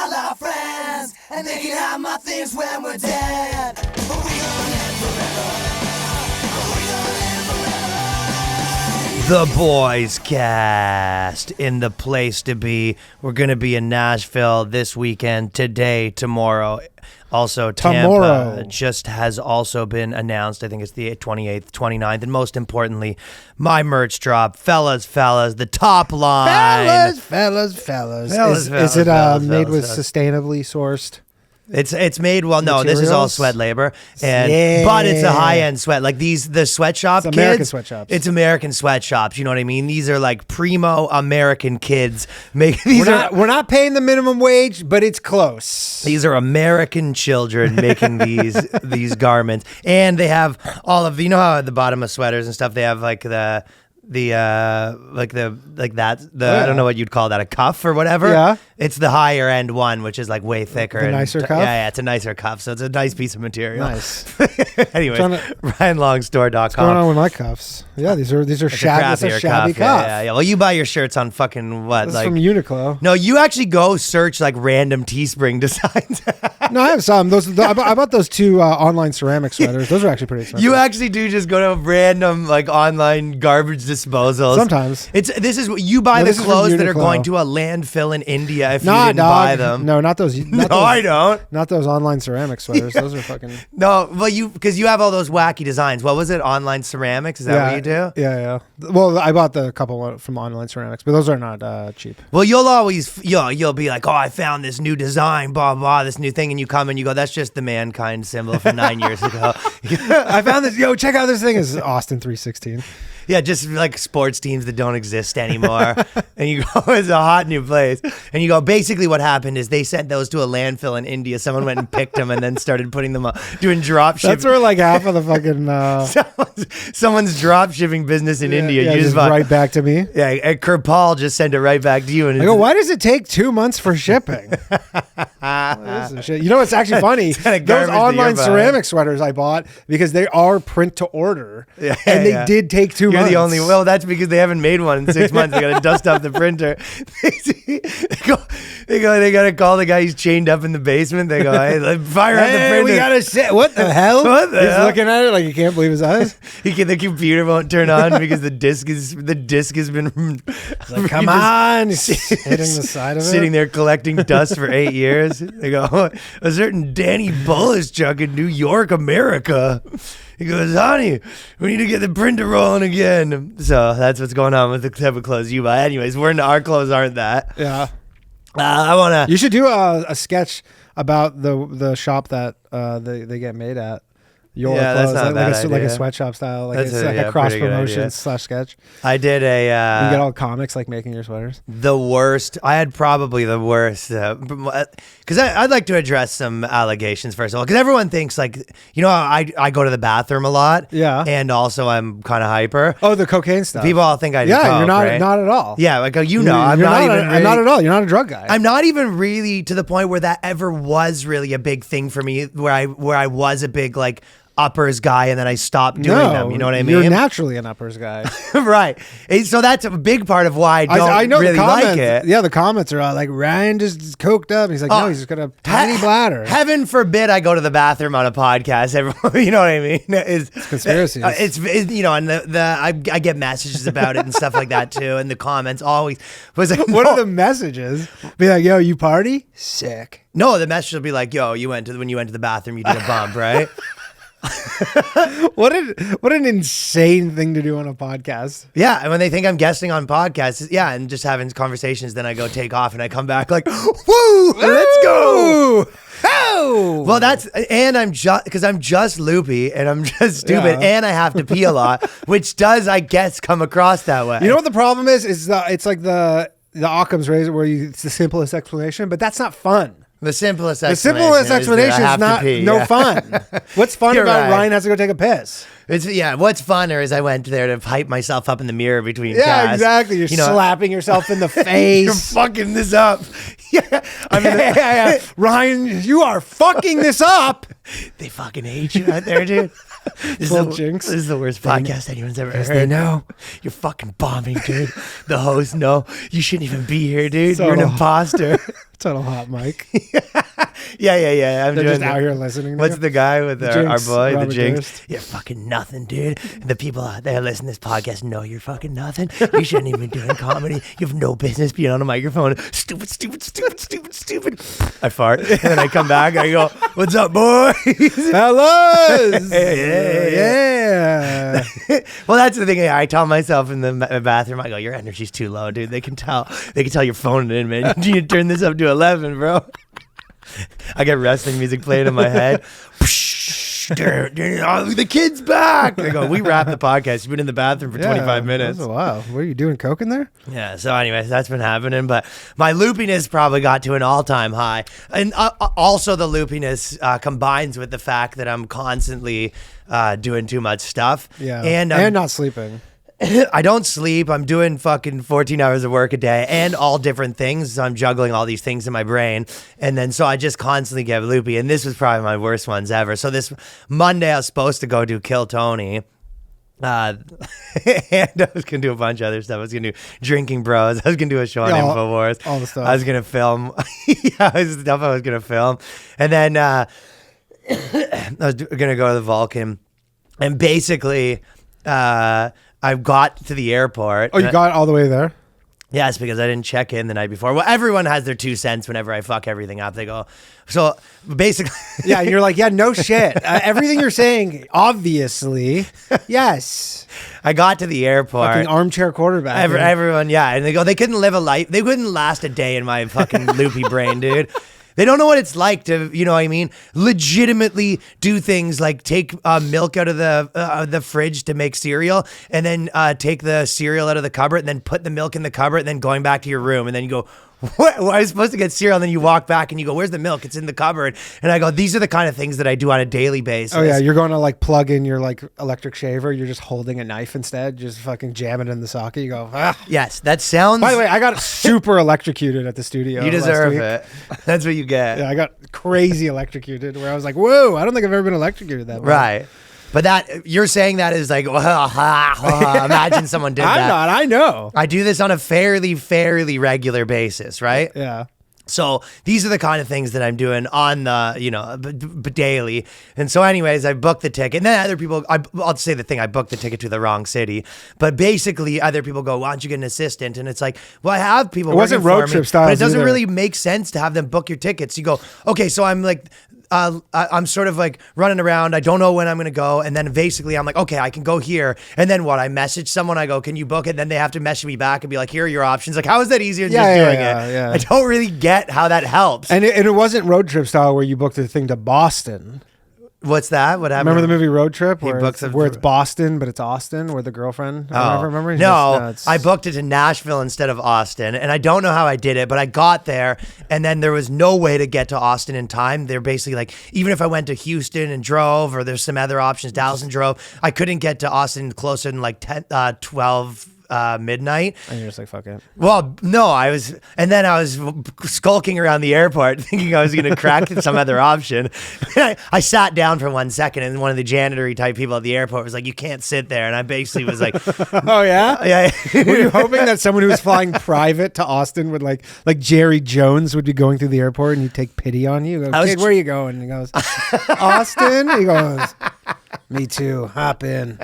all our friends, and they can have my things when we're dead. But we gonna live forever. The Boyscast in the place to be. We're going to be in Nashville this weekend, today, tomorrow. Also, Tampa just has also been announced. I think it's the 28th, 29th. And most importantly, my merch drop. Fellas, the top line. Fellas. Is it made with sustainably sourced? It's made well. No, Materials? this is all sweat labor, but it's a high end sweat. Like the sweatshop kids. American sweatshops. It's American sweatshops. You know what I mean? These are like primo American kids making these. We're not paying the minimum wage, but it's close. These are American children making these garments, and they have all of how at the bottom of sweaters and stuff they have like I don't know what you'd call that, a cuff or whatever. Yeah. It's the higher end one, which is like way thicker. The nicer cuff? Yeah, it's a nicer cuff. So it's a nice piece of material. Nice. Anyways, RyanLongStore.com. What's going on with my cuffs? Yeah, these are shabby cuff. Yeah. Well, you buy your shirts on fucking what? This is from Uniqlo. No, you actually go search like random Teespring designs. No, I have some. I bought those two online ceramic sweaters. Those are actually pretty expensive. You actually do just go to random like online garbage disposals. Sometimes. This is what you buy the clothes that are going to a landfill in India if you didn't buy them. No, not those. I don't. Not those online ceramic sweaters. Those are fucking. No, well, because you have all those wacky designs. What was it? Online ceramics? Is that what you do? Yeah. Well, I bought the couple from online ceramics, but those are not cheap. Well, you'll be like, oh, I found this new design, blah blah, this new thing, and you come and you go, that's just the mankind symbol from 9 years ago. I found this. Yo, check out this thing. It's Austin 316. Yeah, just like sports teams that don't exist anymore. And you go, it's a hot new place. And you go, basically what happened is they sent those to a landfill in India. Someone went and picked them and then started putting them up, doing drop shipping. That's where like half of the fucking... someone's drop shipping business in India. Yeah, you just right back to me. Yeah, and Kirpal just sent it right back to you. And I go, why does it take 2 months for shipping? Shit. You know what's actually funny? Those online ceramic sweaters I bought because they are print to order. Yeah, and they did take 2 months. You're the only. Well, that's because they haven't made one in 6 months. They got to dust off the printer. They got to call the guy who's chained up in the basement. They go, hey, fire up the printer. We got to sit. What the hell? What the hell? He's looking at it like he can't believe his eyes. The computer won't turn on because the disc has been. Like, come on, hitting the side of it. Sitting there collecting dust for 8 years. They go, a certain Danny Bullis truck in New York, America. He goes, honey, we need to get the printer rolling again. So that's what's going on with the type of clothes you buy. Anyways, our clothes aren't that. Yeah. I want to. You should do a sketch about the shop that they get made at. Your clothes, like a sweatshop style, like it's like a cross promotion / sketch. I did you get all comics like making your sweaters. The worst. I had probably the worst because I'd like to address some allegations first of all, because everyone thinks like I go to the bathroom a lot. Yeah, and also I'm kind of hyper. Oh, the cocaine stuff. People all think I do. Yeah, coke, you're not right? not at all. Yeah, like I'm not at all. You're not a drug guy. I'm not even really to the point where that ever was really a big thing for me. Where I was a big like uppers guy and then I stopped doing them. You know what I mean? You're naturally an uppers guy. Right. So that's a big part of why I don't really like it. Yeah, the comments are all like, Ryan just coked up. He's like, no, he's just got a tiny bladder. Heaven forbid I go to the bathroom on a podcast. Everyone, you know what I mean? It's conspiracies. And I get messages about it and stuff like that too. And the comments always was like, what are the messages? Be like, yo, you party? Sick. No, the message will be like, yo, when you went to the bathroom, you did a bump, right? What an insane thing to do on a podcast. Yeah, and when they think I'm guesting on podcasts, and just having conversations, then I go take off and I come back like, woo, let's go. Oh, well, I'm just loopy and I'm just stupid and I have to pee a lot, which does, I guess, come across that way. You know what the problem is? It's like the Occam's razor where it's the simplest explanation, but that's not fun. The simplest explanation is not fun. What's fun about Ryan has to go take a piss? What's funner is I went there to hype myself up in the mirror between casts. Yeah, exactly. You're slapping yourself in the face. You're fucking this up. Ryan, you are fucking this up. They fucking hate you out there, dude. This is the worst podcast anyone's ever heard. They know. You're fucking bombing, dude. The host, no. You shouldn't even be here, dude. Total. You're an imposter. Total hot mic. Yeah. They're just out here listening. What's the guy with our boy, Robert the Jinx? Durst. You're fucking nothing, dude. The people out there listening to this podcast know you're fucking nothing. You shouldn't even be doing comedy. You have no business being on a microphone. Stupid. I fart. And then I come back. I go, what's up, boys? Fellas. Yeah. Well, that's the thing. I tell myself in the bathroom, I go, your energy's too low, dude. They can tell you're phoning it in, man. You need to turn this up to 11, bro. I get wrestling music playing in my head. The kid's back. I go, we wrapped the podcast. You've been in the bathroom for 25 minutes. Wow. What are you doing, coke in there? Yeah. So anyways, that's been happening. But my loopiness probably got to an all-time high. And also the loopiness combines with the fact that I'm constantly doing too much stuff. Yeah. And not sleeping. I don't sleep. I'm doing fucking 14 hours of work a day and all different things. So I'm juggling all these things in my brain. And then so I just constantly get loopy. And this was probably my worst ones ever. So this Monday I was supposed to go do Kill Tony. And I was going to do a bunch of other stuff. I was going to do Drinking Bros. I was going to do a show on InfoWars. All the stuff. I was going to film. Stuff I was going to film. And then I was going to go to the Vulcan. And basically... I got to the airport. Oh, you got all the way there? Yes, because I didn't check in the night before. Well, everyone has their 2 cents whenever I fuck everything up. They go, so basically... Yeah, you're like, yeah, no shit. Everything you're saying, obviously, yes. I got to the airport. Fucking armchair quarterback. Everyone, yeah. And they go, they couldn't live a life. They couldn't last a day in my fucking loopy brain, dude. They don't know what it's like to, you know what I mean, legitimately do things like take milk out of the fridge to make cereal and then take the cereal out of the cupboard and then put the milk in the cupboard and then going back to your room. And then you go, what? I was supposed to get cereal. And then you walk back and you go, where's the milk? It's in the cupboard. And I go, these are the kind of things that I do on a daily basis. Oh, yeah. You're going to like plug in your like electric shaver. You're just holding a knife instead. Just fucking jam it in the socket. You go, ah. Yes, that sounds... By the way, I got super electrocuted at the studio. You deserve it. That's what you get. Yeah, I got crazy electrocuted where I was like, whoa, I don't think I've ever been electrocuted that much. Right. But that you're saying that is like, imagine someone did that. I'm not, I know. I do this on a fairly regular basis, right? Yeah. So these are the kind of things that I'm doing on the, daily. And so anyways, I booked the ticket. And then other people, I'll say the thing, I booked the ticket to the wrong city. But basically other people go, why don't you get an assistant? And it's like, well, I have people It wasn't road trip style. But it doesn't really make sense to have them book your tickets. You go, okay, so I'm like... I'm sort of like running around. I don't know when I'm going to go. And then basically I'm like, okay, I can go here. And then what? I message someone. I go, can you book it? Then they have to message me back and be like, here are your options. Like, how is that easier than just doing it? Yeah. I don't really get how that helps. And it wasn't road trip style where you booked the thing to Boston. What's that? What happened? Remember the movie Road Trip where where it's Boston, but it's Austin, where the girlfriend? Remember? No, I booked it to Nashville instead of Austin. And I don't know how I did it, but I got there and then there was no way to get to Austin in time. They're basically like, even if I went to Houston and drove, or there's some other options, Dallas and drove, I couldn't get to Austin closer than like 12 midnight. And you're just like, fuck it. Well, no, I was skulking around the airport thinking I was going to crack some other option. I sat down for 1 second and one of the janitor type people at the airport was like, you can't sit there. And I basically was like, oh yeah? Yeah. Were you hoping that someone who was flying private to Austin would like Jerry Jones would be going through the airport and he'd take pity on you? Go, kid, where are you going? And he goes, Austin? He goes, me too, hop in.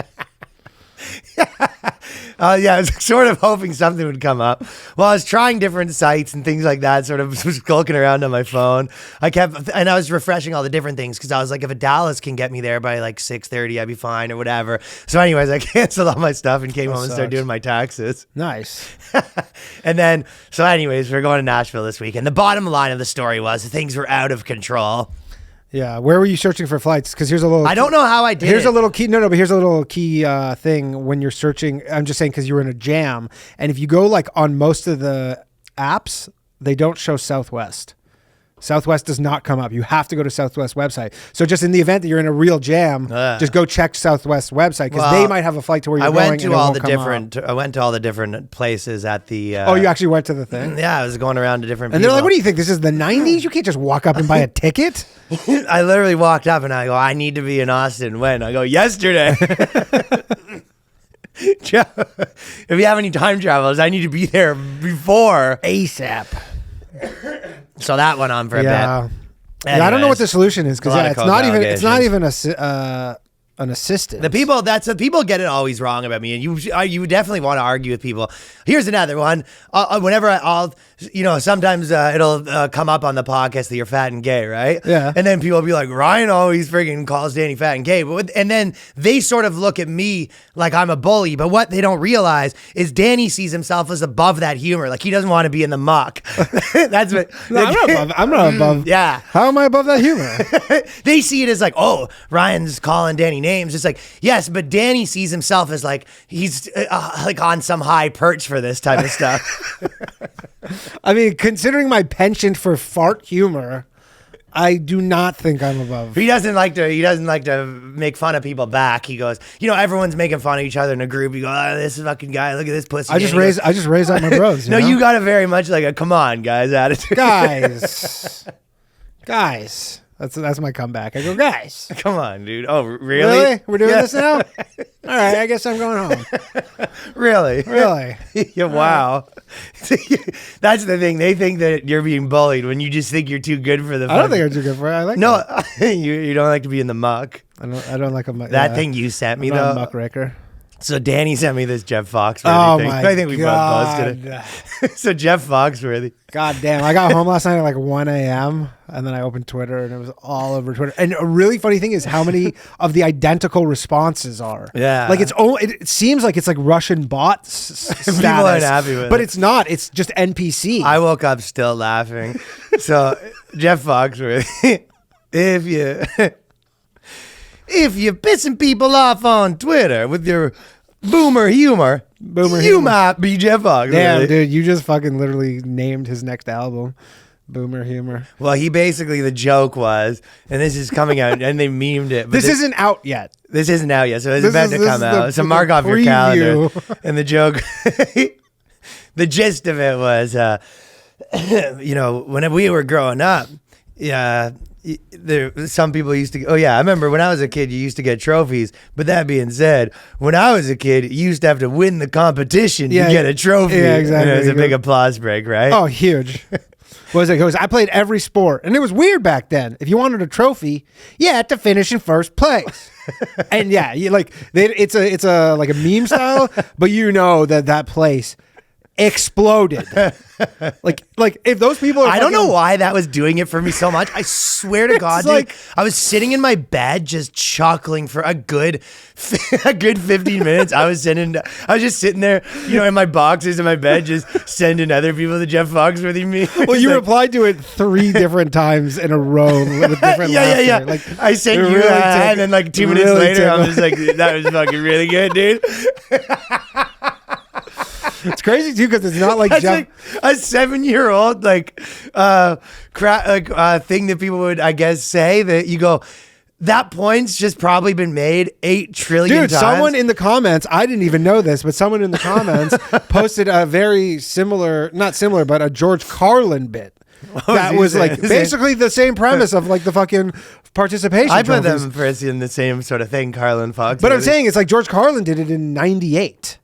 Yeah, I was sort of hoping something would come up. Well, I was trying different sites and things like that, sort of skulking around on my phone. I was refreshing all the different things because I was like, if a Dallas can get me there by like 6:30, I'd be fine or whatever. So anyways, I canceled all my stuff and came home and started doing my taxes. Nice. And then, so anyways, we're going to Nashville this week. And the bottom line of the story was things were out of control. Yeah, where were you searching for flights? Because here's a little... I don't know how I did Here's a little key... No, but here's a little key thing when you're searching. I'm just saying because you were in a jam. And if you go like on most of the apps, they don't show Southwest. Southwest does not come up. You have to go to Southwest website. So just in the event that you're in a real jam, just go check Southwest website because they might have a flight to where you're going. I went to all the different places at the. Oh, you actually went to the thing? Yeah, I was going around to different. And people. they're like, "What do you think? This is the '90s? You can't just walk up and buy a ticket." I literally walked up and I go, "I need to be in Austin." When I go, yesterday. If you have any time travelers, I need to be there before ASAP. So that went on for a bit. Yeah, I don't know what the solution is because it's not even an assistant. The people get it always wrong about me, and you definitely want to argue with people. Here's another one. Whenever I'll sometimes it'll come up on the podcast that you're fat and gay, right? Yeah. And then people will be like, Ryan always freaking calls Danny fat and gay, and then they sort of look at me like I'm a bully. But what they don't realize is Danny sees himself as above that humor. Like he doesn't want to be in the muck. That's what. No, I'm not above. Yeah. How am I above that humor? They see it as like, oh, Ryan's calling Danny names. It's like, yes, but Danny sees himself as like he's like on some high perch for this type of stuff. I mean, considering my penchant for fart humor, I do not think I'm above. He doesn't like to make fun of people back. He goes, everyone's making fun of each other in a group. You go, oh, this fucking guy, look at this pussy. I just raise up my bros. No, you got a very much like a come on, guys attitude. Guys. That's my comeback. I go, guys. Come on, dude. Oh, really? We're doing this now? All right, I guess I'm going home. Really? Yeah, wow. That's the thing. They think that you're being bullied when you just think you're too good for the. I don't think I'm too good for it. I like. No, you don't like to be in the muck. I don't like a muck. That thing you sent me though. A muckraker. So Danny sent me this Jeff Foxworthy thing. My I think we God. both posted it. So Jeff Foxworthy. God damn. I got home last night at like 1 a.m. and then I opened Twitter and it was all over Twitter. And a really funny thing is how many of the identical responses are. Yeah. Like it seems like it's like Russian bots status. People aren't happy with it. But it's not. It's just NPC. I woke up still laughing. So Jeff Foxworthy, if you're pissing people off on Twitter with your boomer humor, you might be Jeff Foxworthy. Damn, dude, you just fucking literally named his next album. Boomer humor. Well, the joke was, and this is coming out, and they memed it. But this isn't out yet. This isn't out yet, so it's about to come out. So mark off your calendar. And the joke, the gist of it was, when we were growing up, some people used to. Oh yeah, I remember when I was a kid, you used to get trophies. But that being said, when I was a kid, you used to have to win the competition to get a trophy. Yeah, exactly. And it was a big applause break, right? Oh, huge. What was it? Goes, I played every sport, and it was weird back then. If you wanted a trophy, you had to finish in first place. And yeah, it's a like a meme style, but that place exploded. like if those people are I don't know why that was doing it for me so much. I swear to God, dude, I was sitting in my bed just chuckling for a good 15 minutes. I was just sitting there, in my boxers in my bed, just sending other people the Jeff Foxworthy me. Well, you replied to it 3 different times in a row with different laughter. Yeah. Like I sent you and then like 2 minutes later, I'm just like, that was fucking really good, dude. It's crazy too because it's not like Jeff. Like a 7-year-old thing that people would, I guess, say that you go. That point's just probably been made 8 trillion times. Dude, someone in the comments, I didn't even know this, but someone in the comments posted a very similar, not similar, but a George Carlin bit. That was like basically the same premise of like the fucking participation. I put them first in the same sort of thing, Carlin Fox. But I'm saying it's like George Carlin did it in '98.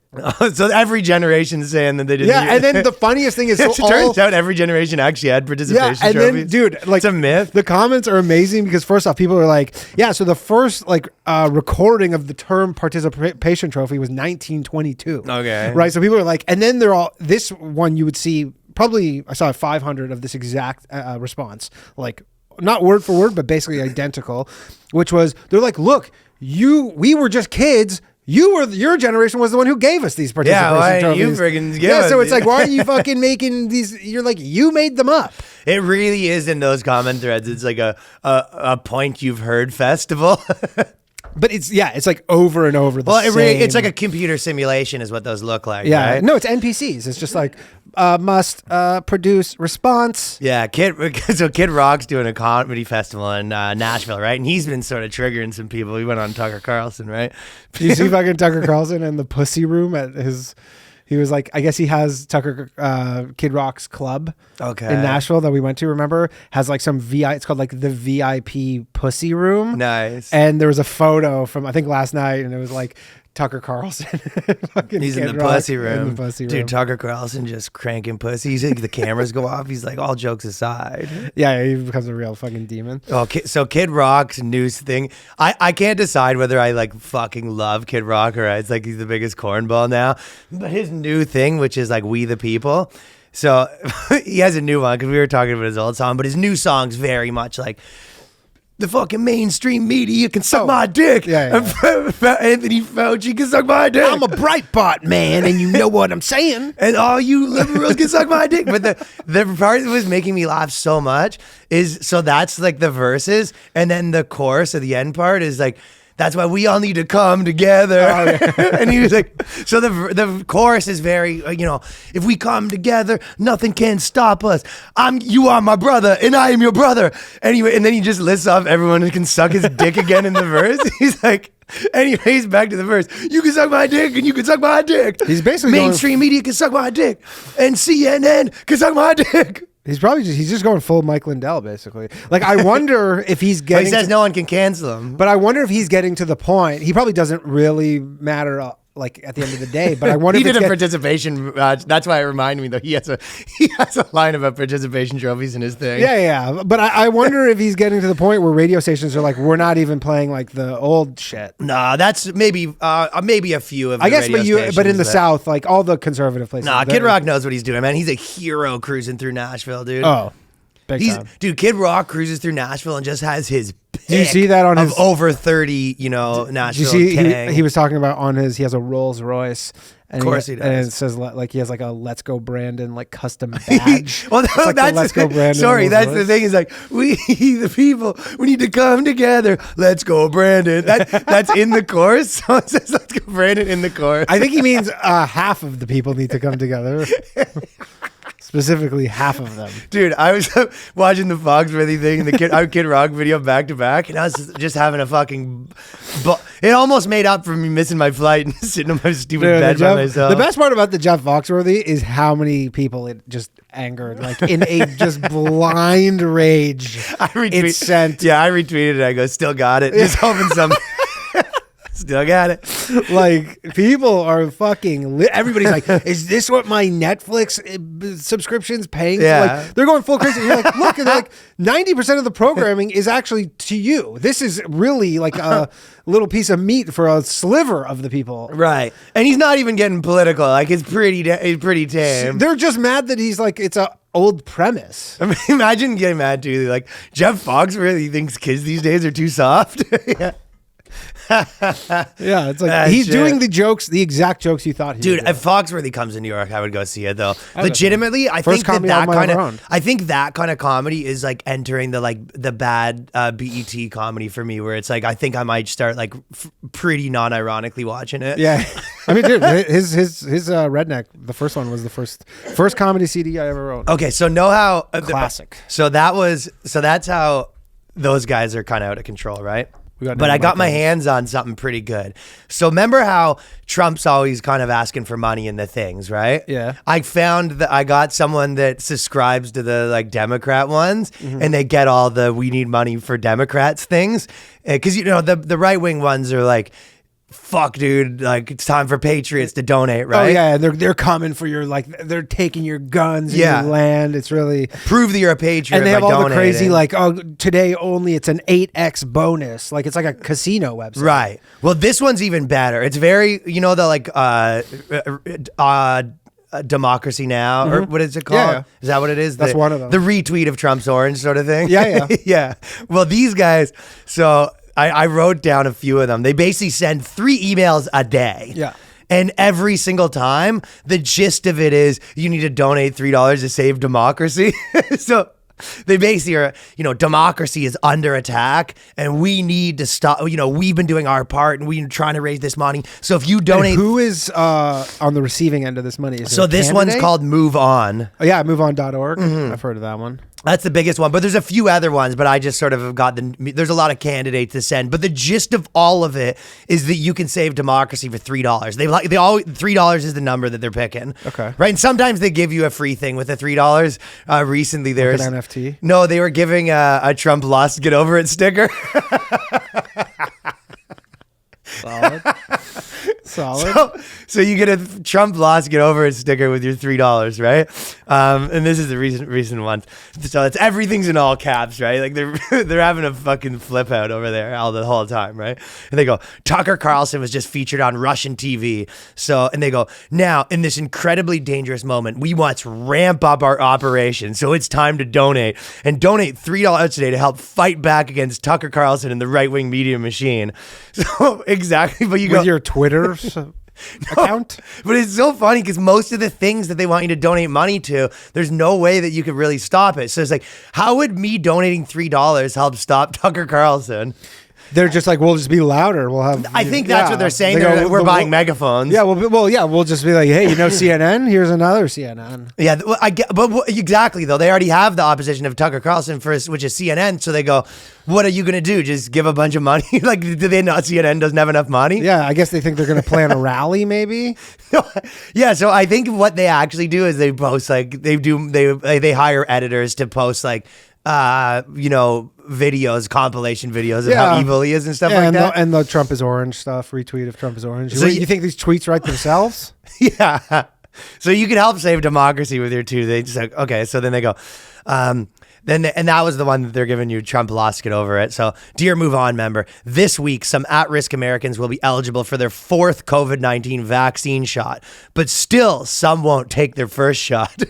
So every generation's saying that they didn't. Yeah, and then the funniest thing is, it turns out every generation actually had participation trophies. Then, dude, like, it's a myth. The comments are amazing because first off, people are like, yeah, so the first recording of the term participation trophy was 1922. Okay, right. So people are like, and then they're all this one you would see probably I saw 500 of this exact response, like not word for word, but basically identical, which was they're like, look, we were just kids. Your generation was the one who gave us these participation trophies. You friggin' give us. So it's like, why are you fucking making these? You're like, you made them up. It really is in those comment threads. It's like a point you've heard festival. But it's like over and over the same. It's like a computer simulation is what those look like. Yeah. Right? No, it's NPCs. It's just like must produce response. Yeah, Kid Rock's doing a comedy festival in Nashville, right? And he's been sort of triggering some people. He went on Tucker Carlson, right? Do you see fucking Tucker Carlson in the pussy room at his? He was like, I guess he has Kid Rock's club in Nashville that we went to, remember? Has like some it's called like the VIP pussy room. Nice. And there was a photo from, I think last night, and it was like Tucker Carlson. He's in the pussy room. Dude, Tucker Carlson just cranking pussy. He's like, the cameras go off. He's like, all jokes aside. Yeah, he becomes a real fucking demon. So Kid Rock's news thing, I can't decide whether I like fucking love Kid Rock or it's like he's the biggest cornball now. But his new thing, which is like We the People. So he has a new one because we were talking about his old song, but his new song's very much like, the fucking mainstream media can suck my dick. Yeah. Anthony Fauci can suck my dick. I'm a Breitbart man, and you know what I'm saying. And all you liberals can suck my dick. But the part that was making me laugh so much is, so that's like the verses, and then the chorus of the end part is like, that's why we all need to come together. Oh, yeah. And he was like, so the chorus is very, if we come together, nothing can stop us. You are my brother, and I am your brother. Anyway, and then he just lists off everyone who can suck his dick again in the verse. He's like, anyways, back to the verse. You can suck my dick, and you can suck my dick. He's basically mainstream media can suck my dick, and CNN can suck my dick. He's just going full Mike Lindell, basically. Like, I wonder if he's getting. But he says no one can cancel him. But I wonder if he's getting to the point. He probably doesn't really matter. Like at the end of the day, but I wonder. He did a participation. That's why it reminded me, though. He has a line about participation trophies in his thing. Yeah. But I wonder if he's getting to the point where radio stations are like, we're not even playing like the old shit. Nah, that's maybe a few of. I guess, but in the South, like all the conservative places. Nah, Kid Rock knows what he's doing, man. He's a hero cruising through Nashville, dude. Oh, big time. Dude, Kid Rock cruises through Nashville and just has his. Do you see that on his over 30? Nashville. Do you see he was talking about on his? He has a Rolls Royce. And of course he does. And it says like he has like a Let's Go Brandon like custom badge. Well, no, like that's the thing is like, we the people, we need to come together. Let's go, Brandon. That's in the chorus. So it says Let's go, Brandon in the chorus. I think he means half of the people need to come together. Specifically, half of them. Dude, I was watching the Foxworthy thing and the Kid Rock video back to back, and I was just having a fucking. It almost made up for me missing my flight and sitting on my stupid bed by myself. The best part about the Jeff Foxworthy is how many people it just angered, like in a just blind rage. I retweeted it. I go, still got it. Just hoping something. Still got it. Like, people are fucking everybody's like, is this what my Netflix subscription's paying? Yeah. Like, they're going full crazy. You're like, look, and they're like 90% of the programming is actually to you. This is really like a little piece of meat for a sliver of the people. Right. And he's not even getting political. Like, it's pretty tame. They're just mad that he's like, it's a old premise. I mean, imagine getting mad too. Like, Jeff Foxworthy thinks kids these days are too soft. Yeah. Yeah, it's like he's doing the exact jokes you thought he Dude, would. If Foxworthy comes to New York, I would go see it though. Legitimately, I think that kind of comedy is like entering the bad BET comedy for me, where it's like I think I might start like pretty non-ironically watching it. Yeah. I mean, dude, his Redneck, the first one was the first comedy CD I ever wrote. Okay, so know how classic. So that's how those guys are kind of out of control, right? But I got my hands on something pretty good. So remember how Trump's always kind of asking for money in the things, right? Yeah. I found that I got someone that subscribes to the like Democrat ones, and they get all the we need money for Democrats things. Because, the right-wing ones are like, fuck, dude, like it's time for patriots to donate, right? Oh yeah, and they're coming for your, like, they're taking your guns and your land. It's really prove that you're a patriot. And they have all donating. the crazy like, oh, today only it's an 8x bonus. Like it's like a casino website. Right. Well, this one's even better. It's very, the like Democracy Now, or what is it called? Yeah. Is that what it is? That's one of them. The retweet of Trump's orange sort of thing. Yeah. Yeah. Well, these guys, so I wrote down a few of them. They basically send 3 emails a day. Yeah. And every single time, the gist of it is you need to donate $3 to save democracy. So They basically are, democracy is under attack and we need to stop. We've been doing our part and we're trying to raise this money. So if you donate. And who is on the receiving end of this money? So this one's called Move On. Oh, yeah, moveon.org. I've heard of that one. That's the biggest one, but there's a few other ones, but I just sort of got there's a lot of candidates to send, but the gist of all of it is that you can save democracy for $3. They all $3 is the number that they're picking. Okay. Right. And sometimes they give you a free thing with the $3. Recently there's an NFT. No, they were giving a Trump lost get over it sticker. Solid. So you get a Trump lost get over it sticker with your $3, right? And this is the recent one. So it's everything's in all caps, right? Like they're having a fucking flip out over there the whole time, right? And they go, Tucker Carlson was just featured on Russian TV. And they go, now in this incredibly dangerous moment, we want to ramp up our operation. So it's time to donate $3 today to help fight back against Tucker Carlson and the right-wing media machine. So exactly, but you go with your Twitter account. But it's so funny because most of the things that they want you to donate money to, there's no way that you could really stop it. So it's like, how would me donating $3 help stop Tucker Carlson? They're just like, we'll just be louder. We'll have. I think that's what they're saying. We're buying megaphones. Yeah, we'll just be like, hey, CNN? Here's another CNN. Yeah, I get, but exactly though. They already have the opposition of Tucker Carlson which is CNN. So they go, what are you going to do? Just give a bunch of money? Like, do they not? CNN doesn't have enough money? Yeah, I guess they think they're going to plan a rally, maybe. Yeah, so I think what they actually do is they post they hire editors to post videos, compilation videos of how evil he is and stuff like that. And the Trump is orange stuff, retweet of Trump is orange. So you think these tweets write themselves? Yeah. So you can help save democracy with your two. They just like, okay. So then they go, and that was the one that they're giving you. Trump lost, get over it. So dear Move On member, this week, some at-risk Americans will be eligible for their 4th COVID-19 vaccine shot, but still some won't take their first shot.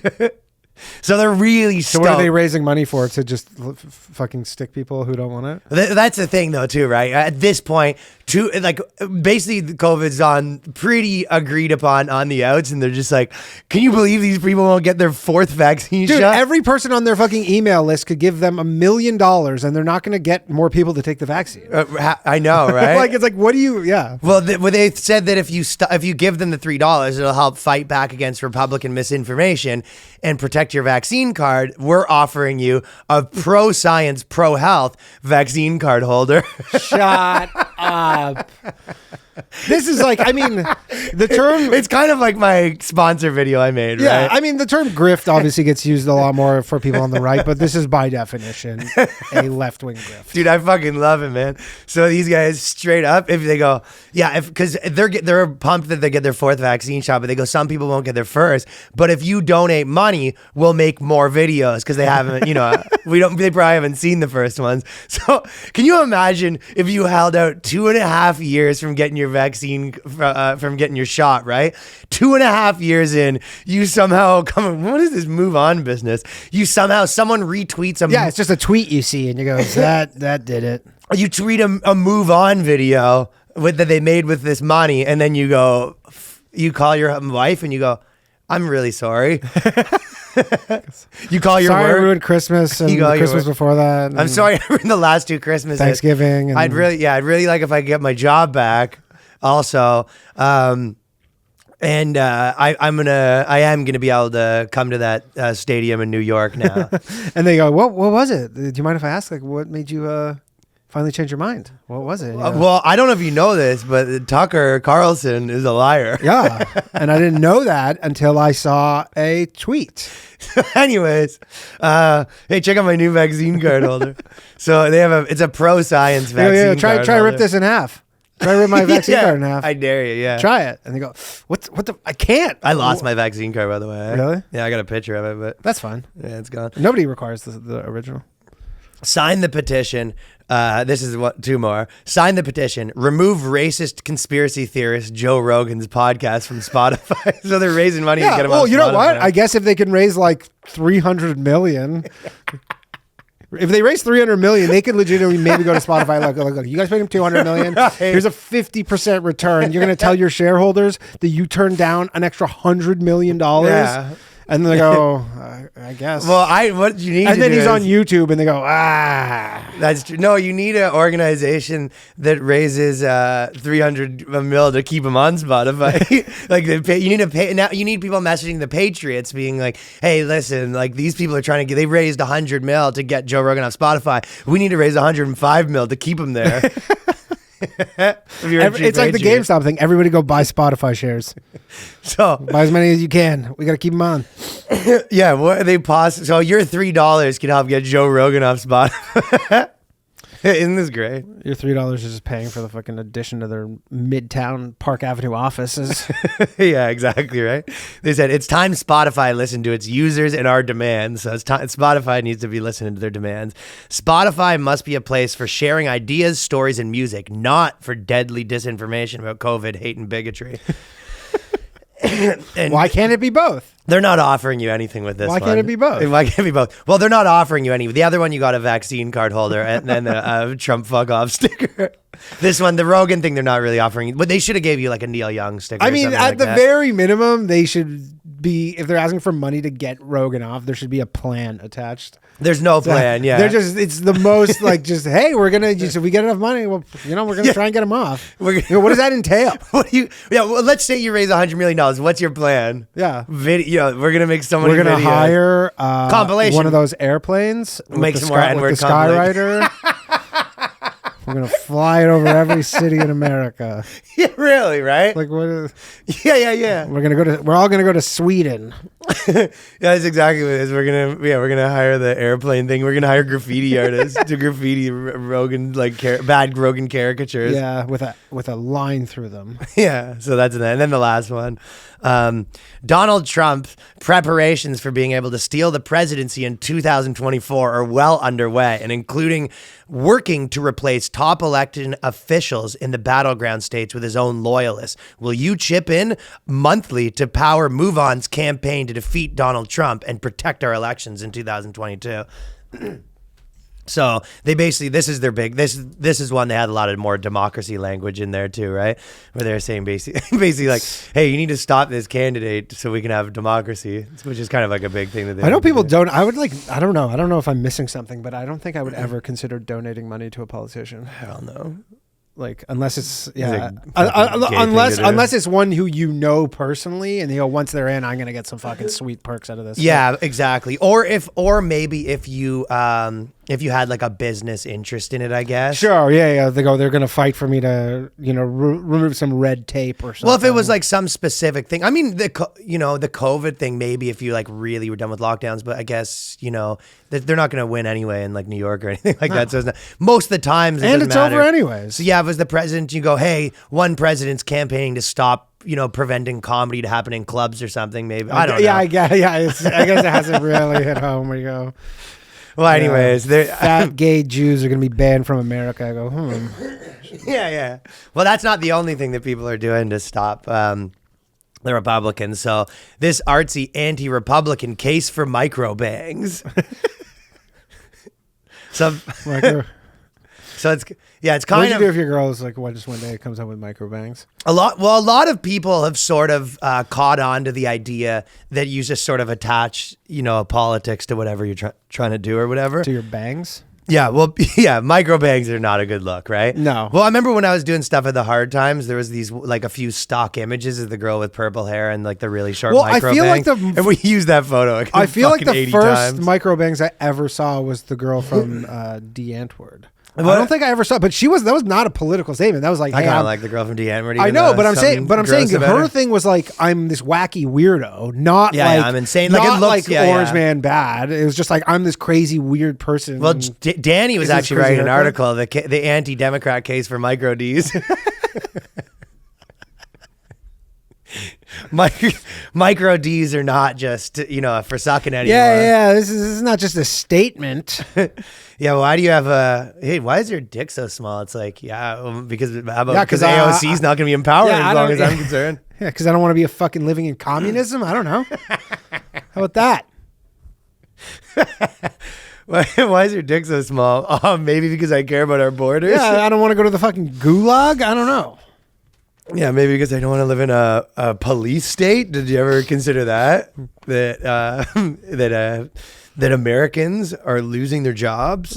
So they're really stoked. So what are they raising money for? To just fucking stick people who don't want it? That's the thing though too, right? At this point, basically the COVID's on pretty agreed upon on the outs, and they're just like, can you believe these people won't get their 4th vaccine shot? Every person on their fucking email list could give them $1 million and they're not going to get more people to take the vaccine. I know, right? It's like, what do you, yeah. Well, they said that if you give them the $3, it'll help fight back against Republican misinformation and protect your vaccine card. We're offering you a pro-science, pro-health vaccine card holder. Shut up. This is like, the term... It's kind of like my sponsor video I made, right? Yeah, the term grift obviously gets used a lot more for people on the right, but this is by definition a left-wing grift. Dude, I fucking love it, man. So these guys straight up, if they go, because they're pumped that they get their 4th vaccine shot, but they go, some people won't get their first, but if you donate money, we'll make more videos because they haven't, they probably haven't seen the first ones. So can you imagine if you held out 2.5 years from getting your vaccine, from getting your shot, right? 2.5 years in, you somehow what is this Move On business? Someone retweets a... Yeah, it's just a tweet you see and you go, that did it. You tweet a Move On video that they made with this money, and then you go, you call your wife and you go, I'm really sorry. You call your sorry work. I ruined Christmas and Christmas before that. I'm sorry I ruined the last 2 Christmases. Thanksgiving. I'd really like if I could get my job back. Also, I am gonna be able to come to that stadium in New York now. And they go, what was it? Do you mind if I ask? Like, what made you finally change your mind? What was it? Well, I don't know if you know this, but Tucker Carlson is a liar. Yeah, and I didn't know that until I saw a tweet. Anyways, hey, check out my new vaccine card holder. So they have it's a pro-science vaccine card try rip this in half. Try to rip my vaccine card in half. I dare you, yeah. Try it. And they go, what the, I can't. I lost my vaccine card, by the way. Really? Yeah, I got a picture of it, but... That's fine. Yeah, it's gone. Nobody requires the original. Sign the petition. This is 2 more. Sign the petition. Remove racist conspiracy theorist Joe Rogan's podcast from Spotify. So they're raising money to get him on Spotify. You know what? I guess if they can raise like 300 million... If they raise 300 million, they could legitimately maybe go to Spotify. Look, you guys paid him 200 million. Right. Here's a 50% return. You're going to tell your shareholders that you turned down an extra $100 million. Yeah. And they go, I guess. Well, what you need and to then do he's is, on YouTube and they go, ah. That's true. No, you need an organization that raises 300 mil to keep him on Spotify. Like you need to pay now. You need people messaging the Patriots, being like, "Hey, listen, like these people are trying to get. They raised 100 mil to get Joe Rogan off Spotify. We need to raise 105 mil to keep him there." It's like the GameStop thing. Everybody go buy Spotify shares. So buy as many as you can. We got to keep them on. Yeah, what are they So your $3 can help get Joe Rogan off Spotify. Isn't this great? Your $3 is just paying for the fucking addition to their Midtown Park Avenue offices. Yeah, exactly right. They said it's time Spotify listened to its users and our demands. So it's time Spotify needs to be listening to their demands. Spotify must be a place for sharing ideas, stories, and music, not for deadly disinformation about COVID, hate, and bigotry. And why can't it be both? They're not offering you anything with this. Why can't it be both? Why can't it be both? Well, they're not offering you any. The other one, you got a vaccine card holder and then a Trump fuck off sticker. This one, the Rogan thing, they're not really offering you. But they should have gave you like a Neil Young sticker. I mean, or at like the that. very minimum, they should be, if they're asking for money to get Rogan off, there should be a plan attached. There's no plan. Yeah, they're just, it's the most like just, hey, we're gonna just, if we get enough money, well, we're gonna try and get him off. What does that entail? Well, let's say you raise $100 million. What's your plan? Yeah, we're gonna make someone. We're gonna hire compilation, one of those airplanes, make some more N-word with the Skywriter. We're gonna fly it over every city in America. Yeah, really, right? Like what? Yeah. We're all gonna go to Sweden. Yeah, that's exactly what it is. We're gonna hire the airplane thing. We're gonna hire graffiti artists to graffiti Rogan bad Rogan caricatures. Yeah, with a line through them. Yeah, so that's and then the last one. Donald Trump's preparations for being able to steal the presidency in 2024 are well underway, and including working to replace top elected officials in the battleground states with his own loyalists. Will you chip in monthly to power MoveOn's campaign to defeat Donald Trump and protect our elections in 2022? So they basically, this is their big, this is one they had a lot of more democracy language in there too, right? Where they're saying basically like, hey, you need to stop this candidate so we can have democracy, which is kind of like a big thing that they I know people don't, I don't know if I'm missing something, but I don't think I would ever consider donating money to a politician. I don't know. Like unless it's unless it's one who you know personally and once they're in, I'm gonna get some fucking sweet perks out of this. Yeah, exactly. Or maybe if you had like a business interest in it, I guess. Sure. Yeah. They're gonna fight for me to remove some red tape or something. Well, if it was like some specific thing, I mean the COVID thing, maybe if you like really were done with lockdowns, but I guess they're not gonna win anyway in like New York or anything like that. So it's not, most of the times it's over anyways. So yeah, if it was the president, you go, hey, one president's campaigning to stop preventing comedy to happen in clubs or something. Maybe I don't know. I guess it hasn't really hit home. Where you go. Well, anyways, fat gay Jews are going to be banned from America. I go, Yeah. Well, that's not the only thing that people are doing to stop the Republicans. So this artsy anti-Republican case for microbangs. So it's kind what do of. you do if your girl is like, just one day comes up with microbangs? A lot of people have sort of caught on to the idea that you just sort of attach, politics to whatever you're trying to do or whatever. To your bangs? Yeah, well, yeah, microbangs are not a good look, right? No. Well, I remember when I was doing stuff at the Hard Times, there was these like a few stock images of the girl with purple hair and like the really short microbangs. I feel like and we used that photo. I feel like the first times. Microbangs I ever saw was the girl from Antwoord. I don't think I ever saw, but that was not a political statement. That was like, I kind of like the girl from Antwoord. I know, but I'm saying her thing was like, I'm this wacky weirdo, not I'm insane. Like it looks, Orange Man bad. It was just like, I'm this crazy weird person. Well, Danny was actually writing an article, the anti-Democrat case for micro Ds. Micro Ds are not just for sucking anymore. Yeah. This is not just a statement. Yeah, why do you have why is your dick so small? It's like, because AOC is not going to be empowered as long as I'm concerned. Yeah, because I don't want to be a fucking living in communism. I don't know. How about that? Why is your dick so small? Oh, maybe because I care about our borders. Yeah, I don't want to go to the fucking gulag. I don't know. Yeah, maybe because I don't want to live in a police state. Did you ever consider that that Americans are losing their jobs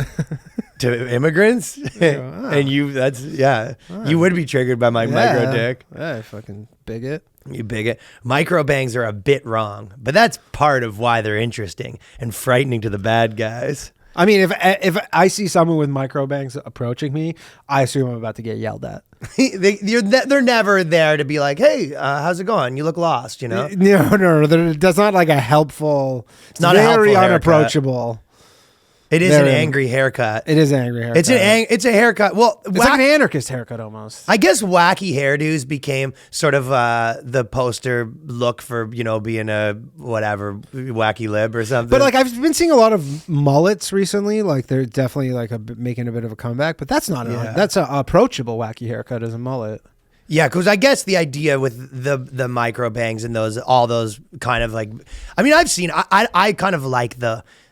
to immigrants? And you would be triggered by my micro dick. Yeah, fucking bigot. You bigot. Microbangs are a bit wrong, but that's part of why they're interesting and frightening to the bad guys. I mean, if I see someone with microbangs approaching me, I assume I'm about to get yelled at. They're never there to be like, hey, how's it going? You look lost, you know? No. That's not like a helpful. It's not very a helpful unapproachable. It is an angry haircut. It is an angry haircut. It's a haircut. Well, it's like an anarchist haircut almost. I guess wacky hairdos became sort of the poster look for, being a whatever wacky lib or something. But like I've been seeing a lot of mullets recently. Like they're definitely like making a bit of a comeback. But that's not that's an approachable wacky haircut as a mullet. Yeah, because I guess the idea with the micro bangs and all those kind of like, I mean, I've seen I kind of like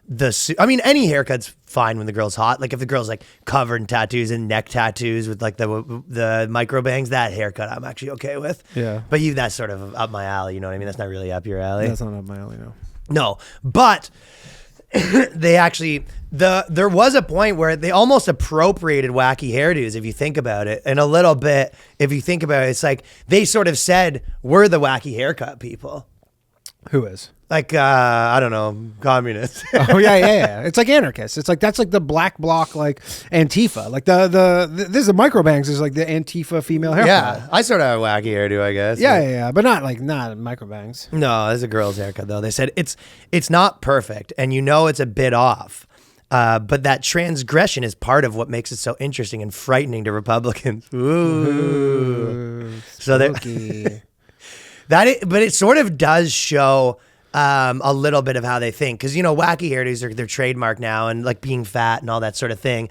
any haircut's fine when the girl's hot. Like if the girl's like covered in tattoos and neck tattoos with like the micro bangs, that haircut I'm actually okay with. Yeah. But that's sort of up my alley, you know what I mean? That's not really up your alley. That's not up my alley, no. No, but they actually, there was a point where they almost appropriated wacky hairdos if you think about it. And a little bit, if you think about it, it's like they sort of said, we're the wacky haircut people. Who is? Like, I don't know, communists. Oh, yeah. It's like anarchists. It's like, that's like the black bloc, like Antifa. Like this is the microbangs is like the Antifa female haircut. Yeah, I sort of have a wacky hairdo, I guess. Yeah. But not microbangs. No, it's a girl's haircut, though. They said it's not perfect, and it's a bit off. But that transgression is part of what makes it so interesting and frightening to Republicans. Ooh. So but it sort of does show a little bit of how they think, because wacky hairdos are their trademark now, and like being fat and all that sort of thing.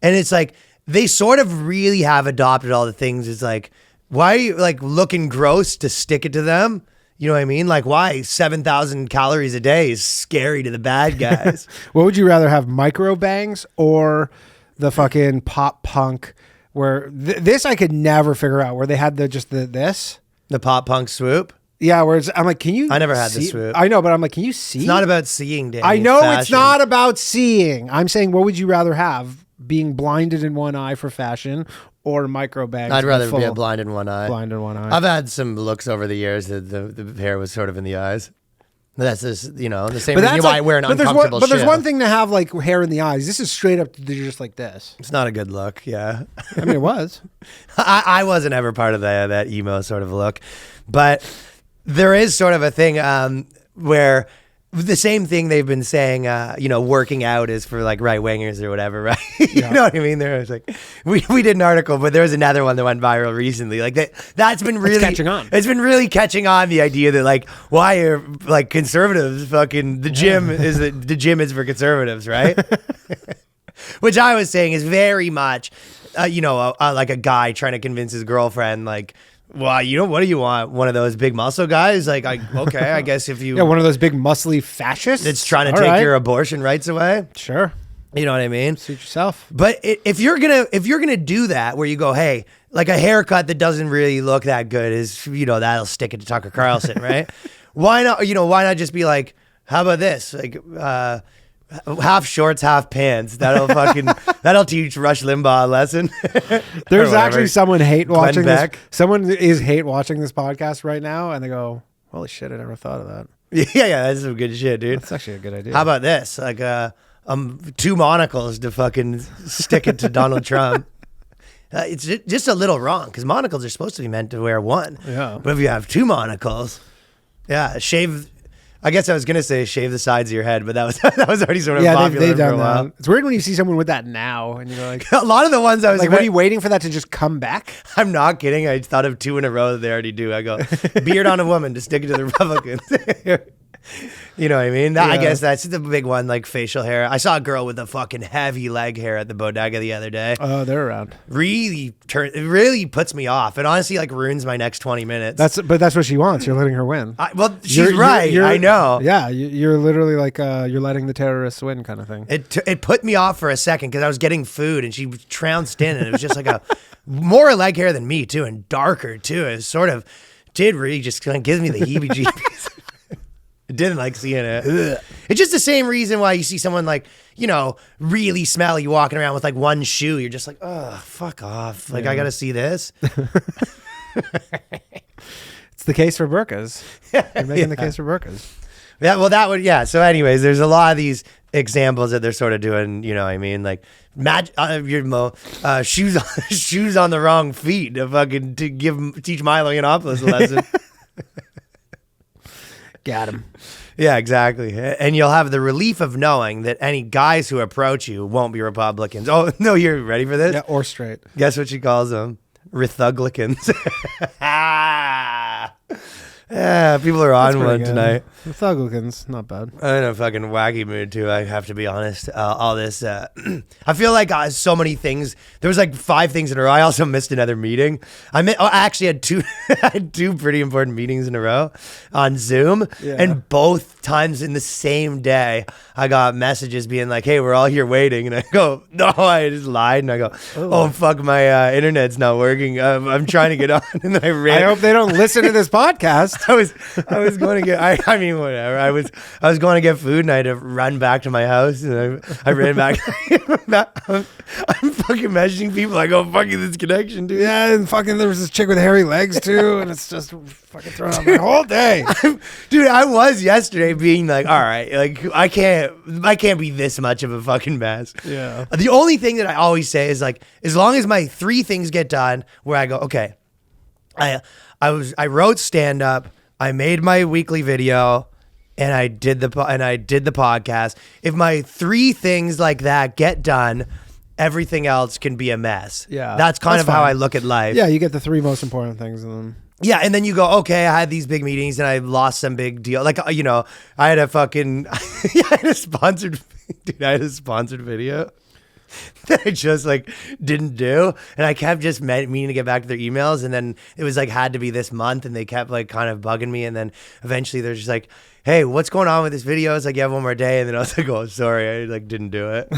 And it's like they sort of really have adopted all the things. It's like, why are you like looking gross to stick it to them? You know what I mean? Like, why 7,000 calories a day is scary to the bad guys. What would you rather have, microbangs or the fucking pop punk? Where this I could never figure out. Where they had the pop punk swoop. Yeah, where I'm like, can you? I never had the swoop. I know, but I'm like, can you see? It's not about seeing, Danny. I know it's not about seeing. I'm saying, what would you rather have? Being blinded in one eye for fashion or microbangs? I'd rather be blind in one eye. Blind in one eye. I've had some looks over the years that the hair was sort of in the eyes. That's just, the same reason why I wear an uncomfortable But there's one thing to have like hair in the eyes. This is straight up, they're just like this. It's not a good look, yeah. I mean, it was. I wasn't ever part of that emo sort of look. But there is sort of a thing where the same thing they've been saying, working out is for like right wingers or whatever, right? You know what I mean? There's like, we did an article, but there was another one that went viral recently. Like that's been really catching on. It's been really catching on, the idea that like, why are like conservatives fucking the gym is for conservatives, right? Which I was saying is very much, like a guy trying to convince his girlfriend, like, well, what do you want? One of those big muscle guys? Like, okay, I guess if you... Yeah, one of those big muscly fascists? That's trying to take your abortion rights away? Sure. You know what I mean? Suit yourself. But if you're gonna do that, where you go, hey, like a haircut that doesn't really look that good is, that'll stick it to Tucker Carlson, right? Why not, why not just be like, how about this? Like, half shorts, half pants. That'll teach Rush Limbaugh a lesson. There's actually someone hate watching this. Someone is hate watching this podcast right now, and they go, "Holy shit, I never thought of that." Yeah, that's some good shit, dude. That's actually a good idea. How about this? Like, 2 monocles to fucking stick it to Donald Trump. It's just a little wrong, because monocles are supposed to be meant to wear one. Yeah. But if you have 2 monocles, shave. I guess I was gonna say shave the sides of your head, but that was already sort of popular they've for a done while. that. It's weird when you see someone with that now, and you're like, a lot of the ones I was like, what are you waiting for that to just come back? I'm not kidding. I thought of 2 in a row that they already do. I go, beard on a woman to stick it to the Republicans. You know what I mean? I guess that's the big one, like facial hair. I saw a girl with a fucking heavy leg hair at the bodega the other day. Oh, they're around. It really puts me off. It honestly like ruins my next 20 minutes. But that's what she wants. You're letting her win. She's right. I know. Yeah, you're literally like you're letting the terrorists win kind of thing. It put me off for a second because I was getting food and she trounced in and it was just like a more leg hair than me too and darker too. It sort of did really just kind of give me the heebie-jeebies. I didn't like seeing it. Ugh. It's just the same reason why you see someone like, you know, really smelly walking around with like one shoe. You're just like, oh, fuck off. Like, I got to see this. It's the case for burkas. You're making the case for burkas. Yeah, well, so anyways, there's a lot of these examples that they're sort of doing, you know what I mean? Like, shoes on the wrong feet to teach Milo Yiannopoulos a lesson. Got him. Yeah, exactly. And you'll have the relief of knowing that any guys who approach you won't be Republicans. Oh, no, you're ready for this? Yeah, or straight. Guess what she calls them? Rithuglicans. Yeah, people are on one tonight. The Thuglicans, not bad. I'm in a fucking wacky mood too. I have to be honest. All this, I feel like so many things. There was like 5 things in a row. I also missed another meeting. I actually had two, I had 2 pretty important meetings in a row on Zoom, and both times in the same day, I got messages being like, "Hey, we're all here waiting," and I go, "No, I just lied," and I go, "Oh fuck, my internet's not working. I'm trying to get on," and then I ran. I hope they don't listen to this podcast. I was going to get. I mean, whatever. I was going to get food, and I had to run back to my house, and I ran back. I'm fucking messaging people. I go, "Fucking this connection, dude." Yeah, and fucking there was this chick with hairy legs too, and it's just fucking throwing out my whole day. Dude, I was yesterday being like, all right, like I can't be this much of a fucking mess. Yeah. The only thing that I always say is like, as long as my 3 things get done, where I go, okay, I wrote stand up, I made my weekly video, and I did the podcast. If my 3 things like that get done, everything else can be a mess. Yeah, that's kind of how I look at life. Yeah, you get the 3 most important things, and then. Yeah, and then you go, okay, I had these big meetings and I lost some big deal. Like, you know, I had a fucking, I had a sponsored video that I just like didn't do. And I kept just meaning to get back to their emails. And then it was like, had to be this month. And they kept like kind of bugging me. And then eventually they're just like, hey, what's going on with this video? It's like, you have one more day. And then I was like, oh, sorry, I like didn't do it.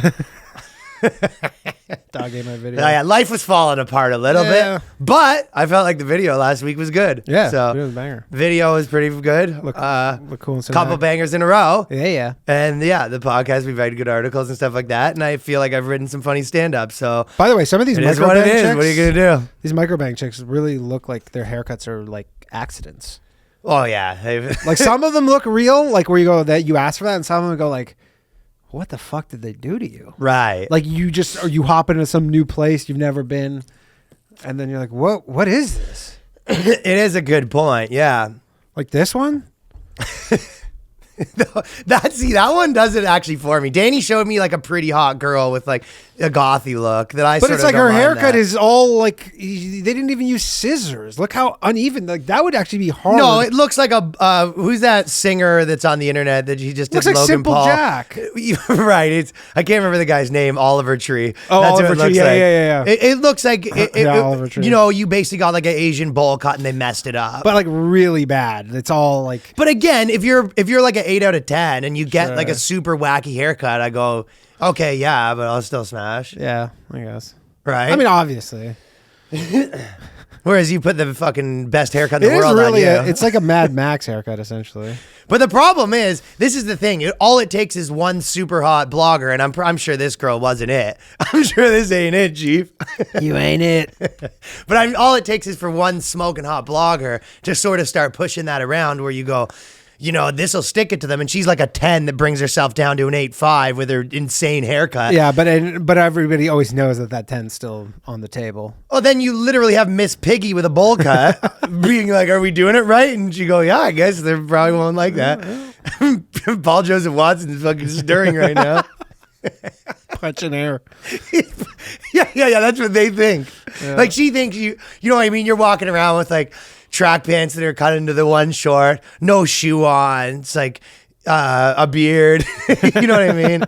Dog ate my video. Yeah, life was falling apart a little bit, but I felt like the video last week was good. Yeah, so it was a banger. Video was pretty good. Look cool and couple bangers in a row. Yeah. And yeah, the podcast, we write good articles and stuff like that. And I feel like I've written some funny stand-up. So by the way, some of these Microbang what it is. Chicks, what are you gonna do? These Microbang chicks really look like their haircuts are like accidents. Oh yeah, like some of them look real, like where you go that you ask for that, and some of them go like, what the fuck did they do to you? Right. Like you hop into some new place you've never been, and then you're like, what is this? It is a good point. Yeah. Like this one? That one does it actually for me. Danny showed me like a pretty hot girl with like a gothy look that I. But it's like her haircut is all like they didn't even use scissors. Look how uneven. Like that would actually be hard. No, it looks like a who's that singer that's on the internet that he just did? Looks like Logan Simple Paul. Jack. Right. I can't remember the guy's name. Oliver Tree. Oh, that's Oliver what it Tree. looks Yeah, like. yeah. It looks like Oliver Tree. You know, you basically got like an Asian bowl cut and they messed it up. But like really bad. It's all like. But again, if you're like an 8 out of 10 and you get like a super wacky haircut, I go, okay, yeah, but I'll still smash. Yeah, I guess. Right. I mean, obviously. Whereas you put the fucking best haircut in the world really on you. It's like a Mad Max haircut, essentially. But the problem is, this is the thing. All it takes is one super hot blogger, and I'm sure this girl wasn't it. I'm sure this ain't it, Chief. You ain't it. But all it takes is for one smoking hot blogger to sort of start pushing that around where you go, you know, this will stick it to them. And she's like a 10 that brings herself down to an 8.5 with her insane haircut. Yeah, but everybody always knows that 10's still on the table. Oh, then you literally have Miss Piggy with a bowl cut being like, are we doing it right? And she go, yeah, I guess they probably won't like that. Paul Joseph Watson's fucking stirring right now. Punching air. Yeah. That's what they think. Yeah. Like she thinks you know what I mean? You're walking around with like track pants that are cut into the one short, no shoe on. It's like a beard. You know what I mean?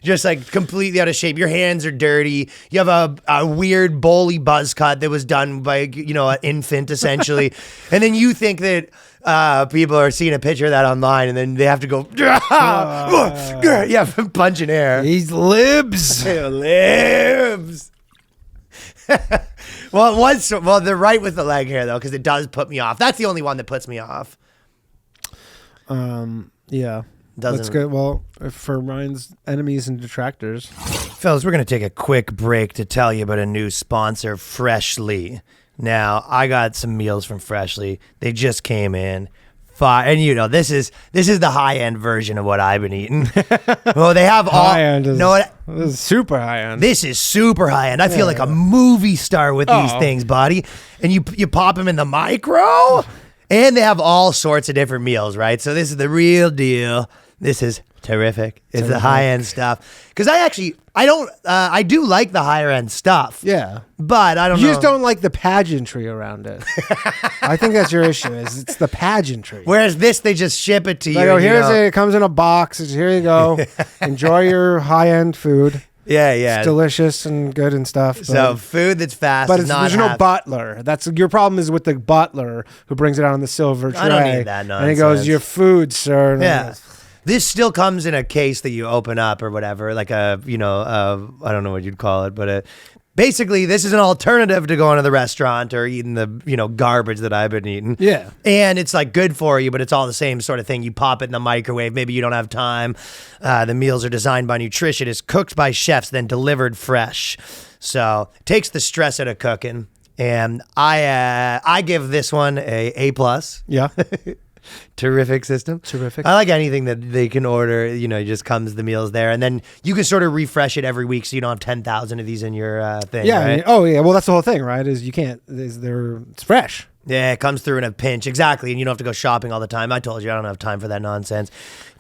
Just like completely out of shape. Your hands are dirty. You have a weird bowly buzz cut that was done by, an infant essentially. And then you think that people are seeing a picture of that online and then they have to go, punching air. These libs. Libs. Well, they're right with the leg hair though, because it does put me off. That's the only one that puts me off. Yeah. That's good. Well, for Ryan's enemies and detractors. Fellas, we're going to take a quick break to tell you about a new sponsor, Freshly. Now, I got some meals from Freshly. They just came in. And this is the high-end version of what I've been eating. Well, they have all high-end. This is super high-end. This is super high-end. I feel like a movie star with these things, buddy. And you pop them in the micro, and they have all sorts of different meals, right? So this is the real deal. This is terrific. It's the high-end stuff. Because I do like the higher-end stuff. Yeah. But I don't know. You just don't like the pageantry around it. I think that's your issue, is it's the pageantry. Whereas this, they just ship it to you. It comes in a box. Here you go. Enjoy your high-end food. Yeah. It's delicious and good and stuff. So food that's fast, but there's no butler. That's your problem is with the butler who brings it out on the silver tray. I don't need that nonsense. And he goes, "Your food, sir." Yeah. This still comes in a case that you open up or whatever, like I don't know what you'd call it, but basically this is an alternative to going to the restaurant or eating the, garbage that I've been eating. Yeah. And it's like good for you, but it's all the same sort of thing. You pop it in the microwave. Maybe you don't have time. The meals are designed by nutritionists, cooked by chefs, then delivered fresh. So it takes the stress out of cooking. And I give this one A+. Yeah. Terrific system. Terrific. I like anything that they can order, it just comes the meals there. And then you can sort of refresh it every week so you don't have 10,000 of these in your thing. Yeah. Right? Well, that's the whole thing, right? Is you can't, it's fresh. Yeah, it comes through in a pinch. Exactly. And you don't have to go shopping all the time. I told you I don't have time for that nonsense.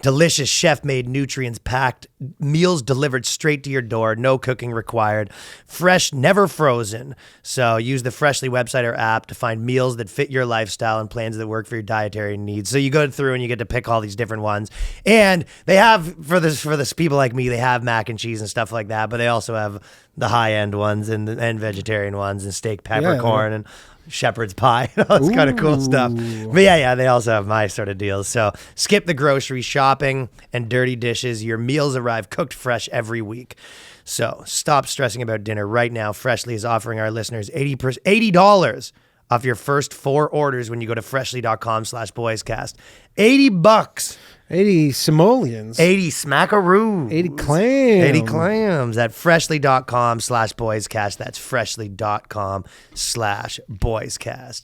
Delicious chef-made, nutrients-packed meals delivered straight to your door. No cooking required. Fresh, never frozen. So use the Freshly website or app to find meals that fit your lifestyle and plans that work for your dietary needs. So you go through and you get to pick all these different ones. And they have, for this people like me, they have mac and cheese and stuff like that, but they also have the high-end ones and vegetarian ones and steak peppercorn and shepherd's pie. That's kind of cool stuff. But yeah, they also have my sort of deals. So skip the grocery shopping and dirty dishes. Your meals arrive cooked fresh every week. So stop stressing about dinner right now. Freshly is offering our listeners $80 off your first 4 orders when you go to freshly.com/boyscast. $80. 80 simoleons. 80 smackaroos. 80 clams. 80 clams at freshly.com/boyscast. That's freshly.com/boyscast.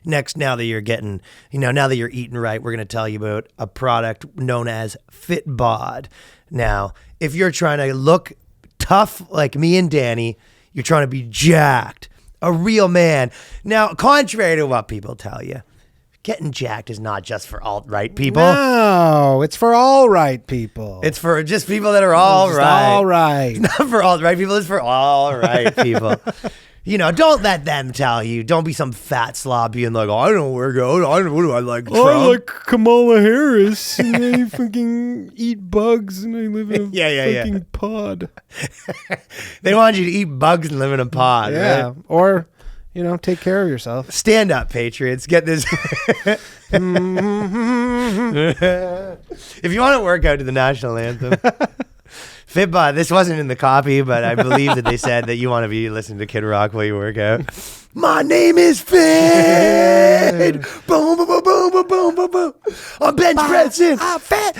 Next, now that you're getting, now that you're eating right, we're going to tell you about a product known as FitBod. Now, if you're trying to look tough like me and Danny, you're trying to be jacked, a real man. Now, contrary to what people tell you, getting jacked is not just for alt-right people. No, it's for all right people. It's for just people that are all right. All right. It's not for alt-right people. It's for all right people. Don't let them tell you. Don't be some fat slob being like, I don't work out. What do I like? Trump? I like Kamala Harris. And I fucking eat bugs and I live in a fucking pod. They want you to eat bugs and live in a pod. Yeah. Right? Or, take care of yourself. Stand up, Patriots. Get this. If you want to work out to the national anthem. FitBod, this wasn't in the copy, but I believe that they said that you want to be listening to Kid Rock while you work out. My name is Fit. Boom, boom, boom, boom, boom, boom, boom, boom. I'm bench pressing. I'm Fit.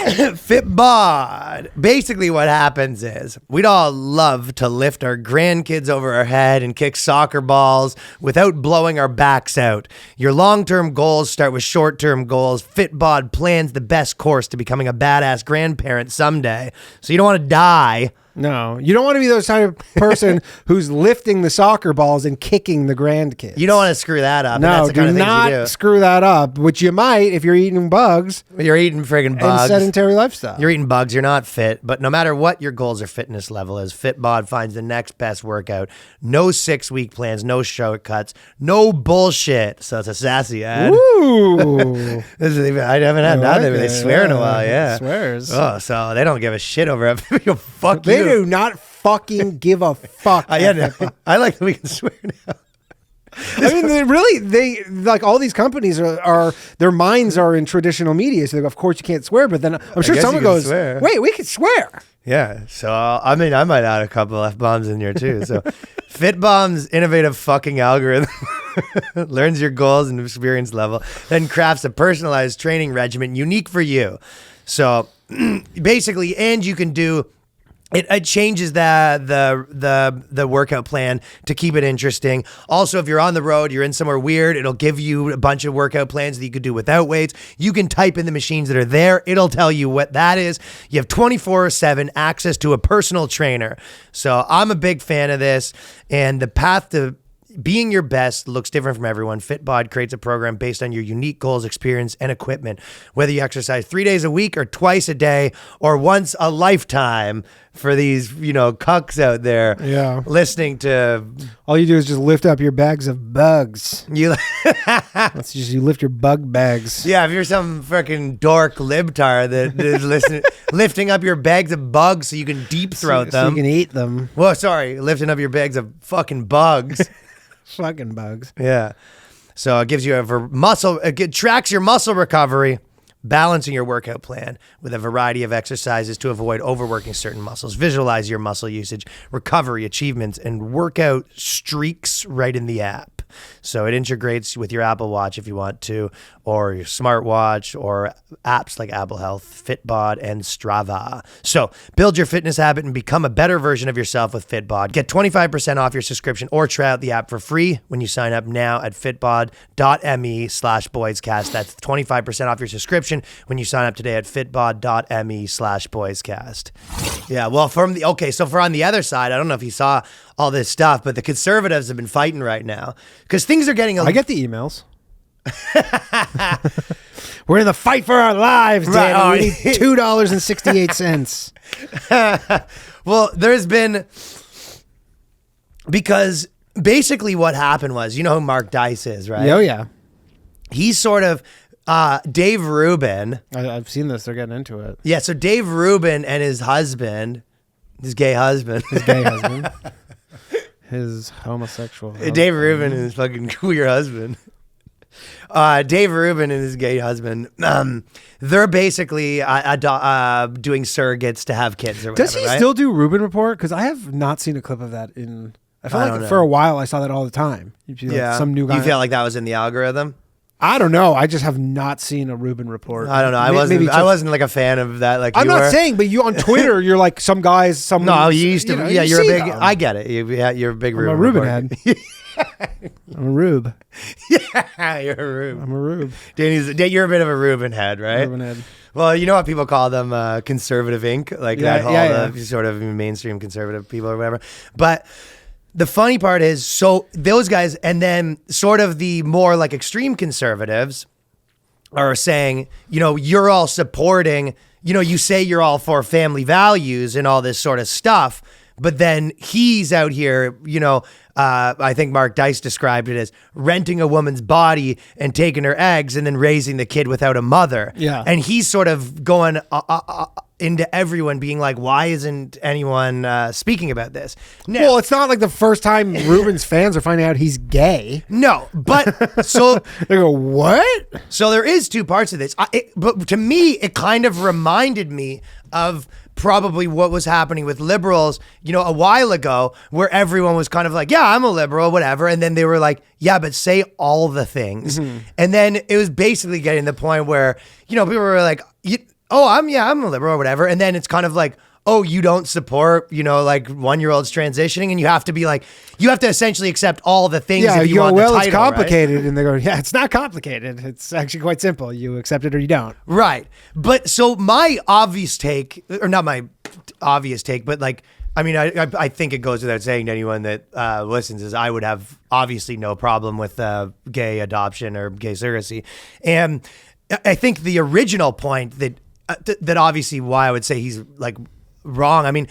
FitBod. Basically what happens is we'd all love to lift our grandkids over our head and kick soccer balls without blowing our backs out. Your long-term goals start with short-term goals. FitBod plans the best course to becoming a badass grandparent someday. So you don't want to die No, you don't want to be those type of person who's lifting the soccer balls and kicking the grandkids. You don't want to screw that up. No, That's the kind do of not things you do. screw that up, which you might if you're eating bugs You're eating friggin' and bugs. sedentary lifestyle. You're eating bugs. You're not fit. But no matter what your goals or fitness level is, Fitbod finds the next best workout. No 6-week plans, no shortcuts, no bullshit. So it's a sassy ad. Ooh. I haven't had that. They swear in a while, yeah. Swears. Oh, so they don't give a shit over it. Fuck They you. do not fucking give a fuck. Yeah, no, I like that we can swear now. I mean, they like all these companies are their minds are in traditional media, so of course you can't swear. But then I'm sure guess someone you can goes, swear. "Wait, we can swear." Yeah, so I mean, I might add a couple F-bombs in here too. So Fitbomb's innovative fucking algorithm learns your goals and experience level, then crafts a personalized training regimen unique for you. So basically, and you can do it changes the workout plan to keep it interesting. Also, if you're on the road, you're in somewhere weird, it'll give you a bunch of workout plans that you could do without weights. You can type in the machines that are there. It'll tell you what that is. You have 24/7 access to a personal trainer. So I'm a big fan of this, and the path to being your best looks different from everyone. Fitbod creates a program based on your unique goals, experience, and equipment. Whether you exercise 3 days a week or twice a day or once a lifetime, for these, cucks out there listening to... All you do is just lift up your bags of bugs. You lift your bug bags. Yeah, if you're some freaking dork libtard that is lifting up your bags of bugs so you can deep throat them. So you can eat them. Well, sorry, lifting up your bags of fucking bugs. Fucking bugs. Yeah. So it gives you it tracks your muscle recovery, balancing your workout plan with a variety of exercises to avoid overworking certain muscles. Visualize your muscle usage, recovery, achievements, and workout streaks right in the app. So it integrates with your Apple Watch if you want to, or your smartwatch, or apps like Apple Health, Fitbod, and Strava. So build your fitness habit and become a better version of yourself with Fitbod. Get 25% off your subscription or try out the app for free when you sign up now at fitbod.me/boyscast. That's 25% off your subscription when you sign up today at fitbod.me/boyscast. Yeah, well, for on the other side, I don't know if you saw all this stuff, but the conservatives have been fighting right now because things are getting... I get the emails. We're in the fight for our lives, Danny. Right. We need $2.68. Well, there's been... Because basically what happened was, you know who Mark Dice is, right? Oh, yeah. He's sort of... Dave Rubin. I've seen this. They're getting into it. Yeah, so Dave Rubin and his gay husband. His homosexual husband. Dave Rubin and his fucking queer husband. Dave Rubin and his gay husband. They're basically doing surrogates to have kids or whatever. Does he right? still do Rubin Report? Because I have not seen a clip of that in... I felt like for a while I saw that all the time. You'd see some new guy. You felt like that was in the algorithm? I don't know. I just have not seen a Rubin Report. I don't know. I wasn't like a fan of that. Like I'm not saying, but you on Twitter, you're like some guys. No, you used to. You're a big. Them. I get it. You're a big Rubin. I'm a Rubin head. I'm a Rube. Yeah, you're a Rube. I'm a Rube. You're a bit of a Rubin head, right? Rubin head. Well, you know what people call them, conservative Inc. Like that whole sort of mainstream conservative people or whatever. But the funny part is, so those guys, and then sort of the more like extreme conservatives are saying, you're all supporting, you say you're all for family values and all this sort of stuff, but then he's out here, I think Mark Dice described it as renting a woman's body and taking her eggs and then raising the kid without a mother. Yeah. And he's sort of going into everyone being like, why isn't anyone speaking about this? Now, well, it's not like the first time Rubin's fans are finding out he's gay. No, but so they go, what? So there is two parts of this. But to me, it kind of reminded me of probably what was happening with liberals, a while ago, where everyone was kind of like, yeah, I'm a liberal, whatever. And then they were like, yeah, but say all the things. Mm-hmm. And then it was basically getting to the point where, people were like, I'm a liberal or whatever. And then it's kind of like, oh, you don't support, like 1-year-olds transitioning, and you have to be like, you have to essentially accept all the things. Yeah, if you want the title, it's complicated, right? And they go, yeah, it's not complicated. It's actually quite simple. You accept it or you don't. Right. But so my obvious take, or not my obvious take, but like I mean, I think it goes without saying to anyone that listens is I would have obviously no problem with gay adoption or gay surrogacy. And I think the original point that obviously why I would say he's like wrong. I mean,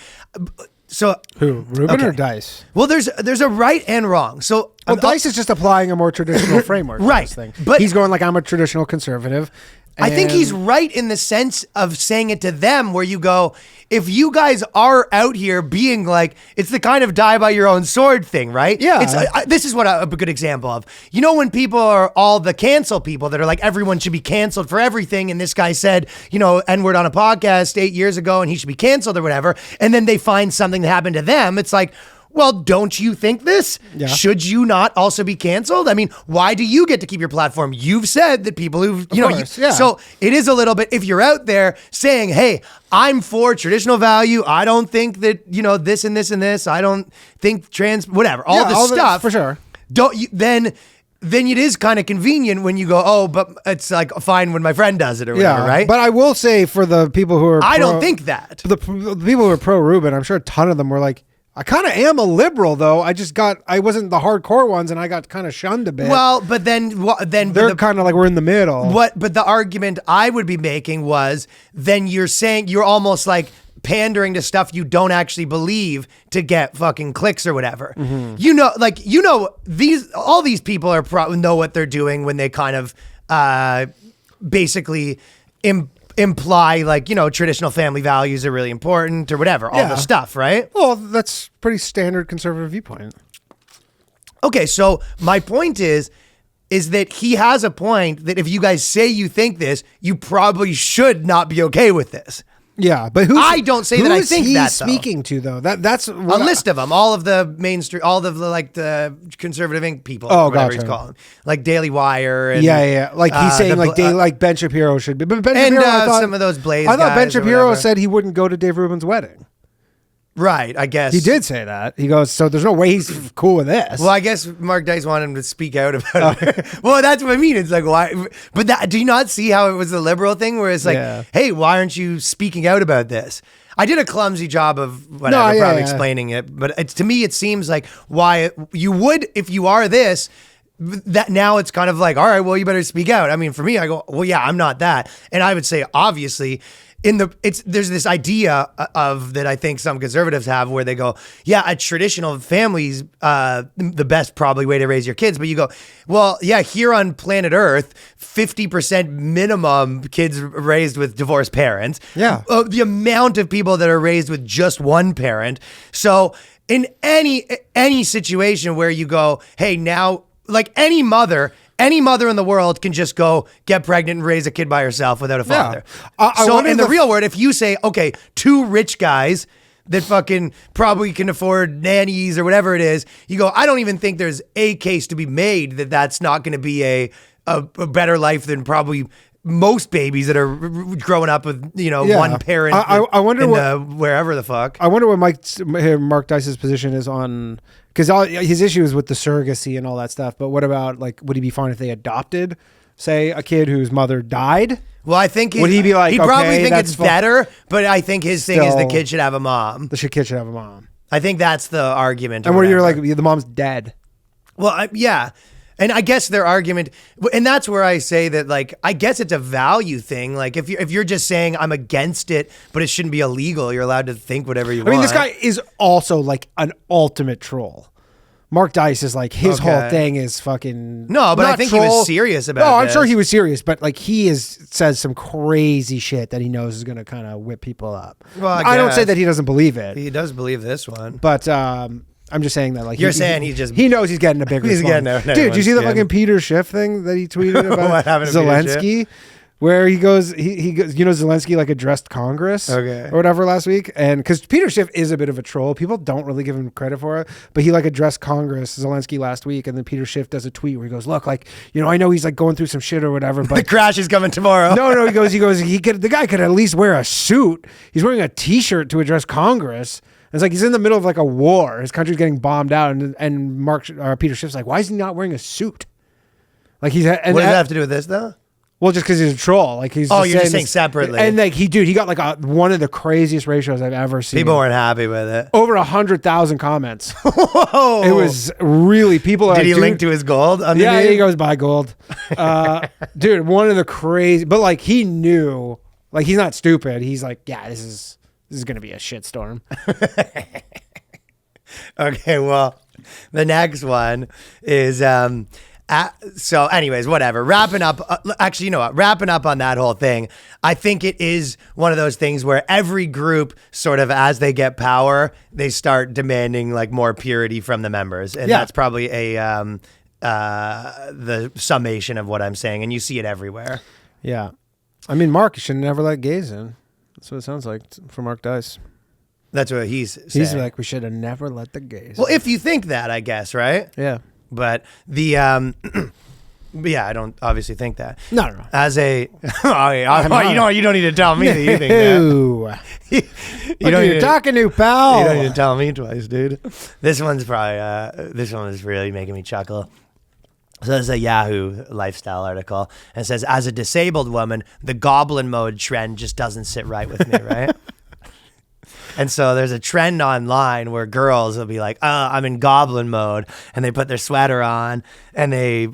so who, Rubin or Dice? Well, there's a right and wrong. So Dice is just applying a more traditional framework. Right. To this thing. But he's going like, I'm a traditional conservative. I think he's right in the sense of saying it to them where you go, if you guys are out here being like, it's the kind of die by your own sword thing, right? Yeah. This is what a good example of. You know when people are all the cancel people that are like, everyone should be canceled for everything, and this guy said, N-word on a podcast 8 years ago and he should be canceled or whatever, and then they find something that happened to them, it's like, well, don't you think this? Yeah. Should you not also be canceled? I mean, why do you get to keep your platform? You've said that people who've, so it is a little bit, if you're out there saying, hey, I'm for traditional value. I don't think that, this and this and this. I don't think trans, whatever, all this stuff. For sure. Then it is kind of convenient when you go, oh, but it's like fine when my friend does it or whatever, right? But I will say for the people who are I don't think that. The people who are pro Rubin, I'm sure a ton of them were like, I kind of am a liberal, though. I wasn't the hardcore ones, and I got kind of shunned a bit. Well, but then they're kind of like we're in the middle. But the argument I would be making was then you're saying you're almost like pandering to stuff you don't actually believe to get fucking clicks or whatever. Mm-hmm. All these people are know what they're doing when they kind of basically imply like, traditional family values are really important or whatever, all the stuff, right? Well, that's pretty standard conservative viewpoint. Okay, so my point is that he has a point that if you guys say you think this, you probably should not be okay with this. Yeah, but I don't say that I think that, though. Speaking to, though? That's a list of them. All of the mainstream, all of the like the conservative Inc. people, whatever he's calling, like Daily Wire. And, Like he's saying like Ben Shapiro should be. But Ben Shapiro, I thought, some of those Blaze. I thought Ben Shapiro said he wouldn't go to Dave Rubin's wedding. Right, I guess. He did say that. He goes, so there's no way he's cool with this. Well, I guess Mark Dice wanted him to speak out about it. Well, that's what I mean. It's like, why? But do you not see how it was the liberal thing where it's like, hey, why aren't you speaking out about this? I did a clumsy job of probably explaining it. But to me, it seems like why you would, if you are this, that now it's kind of like, all right, well, you better speak out. I mean, for me, I go, well, yeah, I'm not that. And I would say, obviously, there's this idea of that I think some conservatives have where they go, yeah, a traditional family's the best probably way to raise your kids. But you go, well, yeah, here on planet Earth, 50% minimum kids raised with divorced parents. Yeah. The amount of people that are raised with just one parent. So in any situation where you go, hey, now, like any mother in the world can just go get pregnant and raise a kid by herself without a father. So in the real world, if you say, okay, two rich guys that fucking probably can afford nannies or whatever it is, you go, I don't even think there's a case to be made that that's not going to be a better life than probably most babies that are growing up with, one parent. I wonder wherever the fuck. I wonder what Mark Dice's position is on, because his issue is with the surrogacy and all that stuff. But what about, like, would he be fine if they adopted, say, a kid whose mother died? Well, I think would he be like, he'd probably think it's better, but I think his thing is the kid should have a mom. The kid should have a mom. I think that's the argument. And where you're like, the mom's dead. Well, yeah. And I guess their argument, and that's where I say that, like, I guess it's a value thing. Like, if you're just saying I'm against it, but it shouldn't be illegal, you're allowed to think whatever you want. I mean, this guy is also like an ultimate troll. Mark Dice is like, his whole thing is fucking. No, but I think he was serious about it. No, I'm sure he was serious, but like says some crazy shit that he knows is going to kind of whip people up. Well, I don't say that he doesn't believe it. He does believe this one. But, I'm just saying that, like, he knows he's getting a big response. Dude, did you see the fucking Peter Schiff thing that he tweeted about what happened to Zelensky? Where he goes, Zelensky like addressed Congress or whatever last week, and because Peter Schiff is a bit of a troll, people don't really give him credit for it, but he like addressed Congress, Zelensky, last week, and then Peter Schiff does a tweet where he goes, look, like, I know he's like going through some shit or whatever, but the crash is coming tomorrow. No, he goes, the guy could at least wear a suit. He's wearing a T-shirt to address Congress. It's like he's in the middle of like a war. His country's getting bombed out, and Peter Schiff's like, why is he not wearing a suit? Like what does that have to do with this though? Well, just because he's a troll. Like he's. Oh, just you're just saying this- separately. And like he got like one of the craziest ratios I've ever seen. People weren't happy with it. Over 100,000 comments. Whoa. It was really people. Are Did he like, link to his gold? Yeah, he goes buy gold. Dude, one of the crazy. But like he knew. Like he's not stupid. He's like, yeah, this is gonna be a shitstorm. Okay, well, the next one is so anyways, whatever. Wrapping up actually, you know what? Wrapping up on that whole thing. I think it is one of those things where every group sort of as they get power, they start demanding like more purity from the members. And that's probably a the summation of what I'm saying, and you see it everywhere. Yeah. I mean, Mark should never let gays in. That's what it sounds like for Mark Dice. That's what he's saying. He's like, we should have never let the gays. Well, if you think that, I guess, right? Yeah. But the yeah, I don't obviously think that. No. As a, you don't need to tell me that you think that. You're talking to, pal. You don't need to tell me twice, dude. This one's probably this one is really making me chuckle. So there's a Yahoo lifestyle article, and it says, as a disabled woman, the Goblin mode trend just doesn't sit right with me, right? And so there's a trend online where girls will be like, I'm in Goblin mode, and they put their sweater on, and the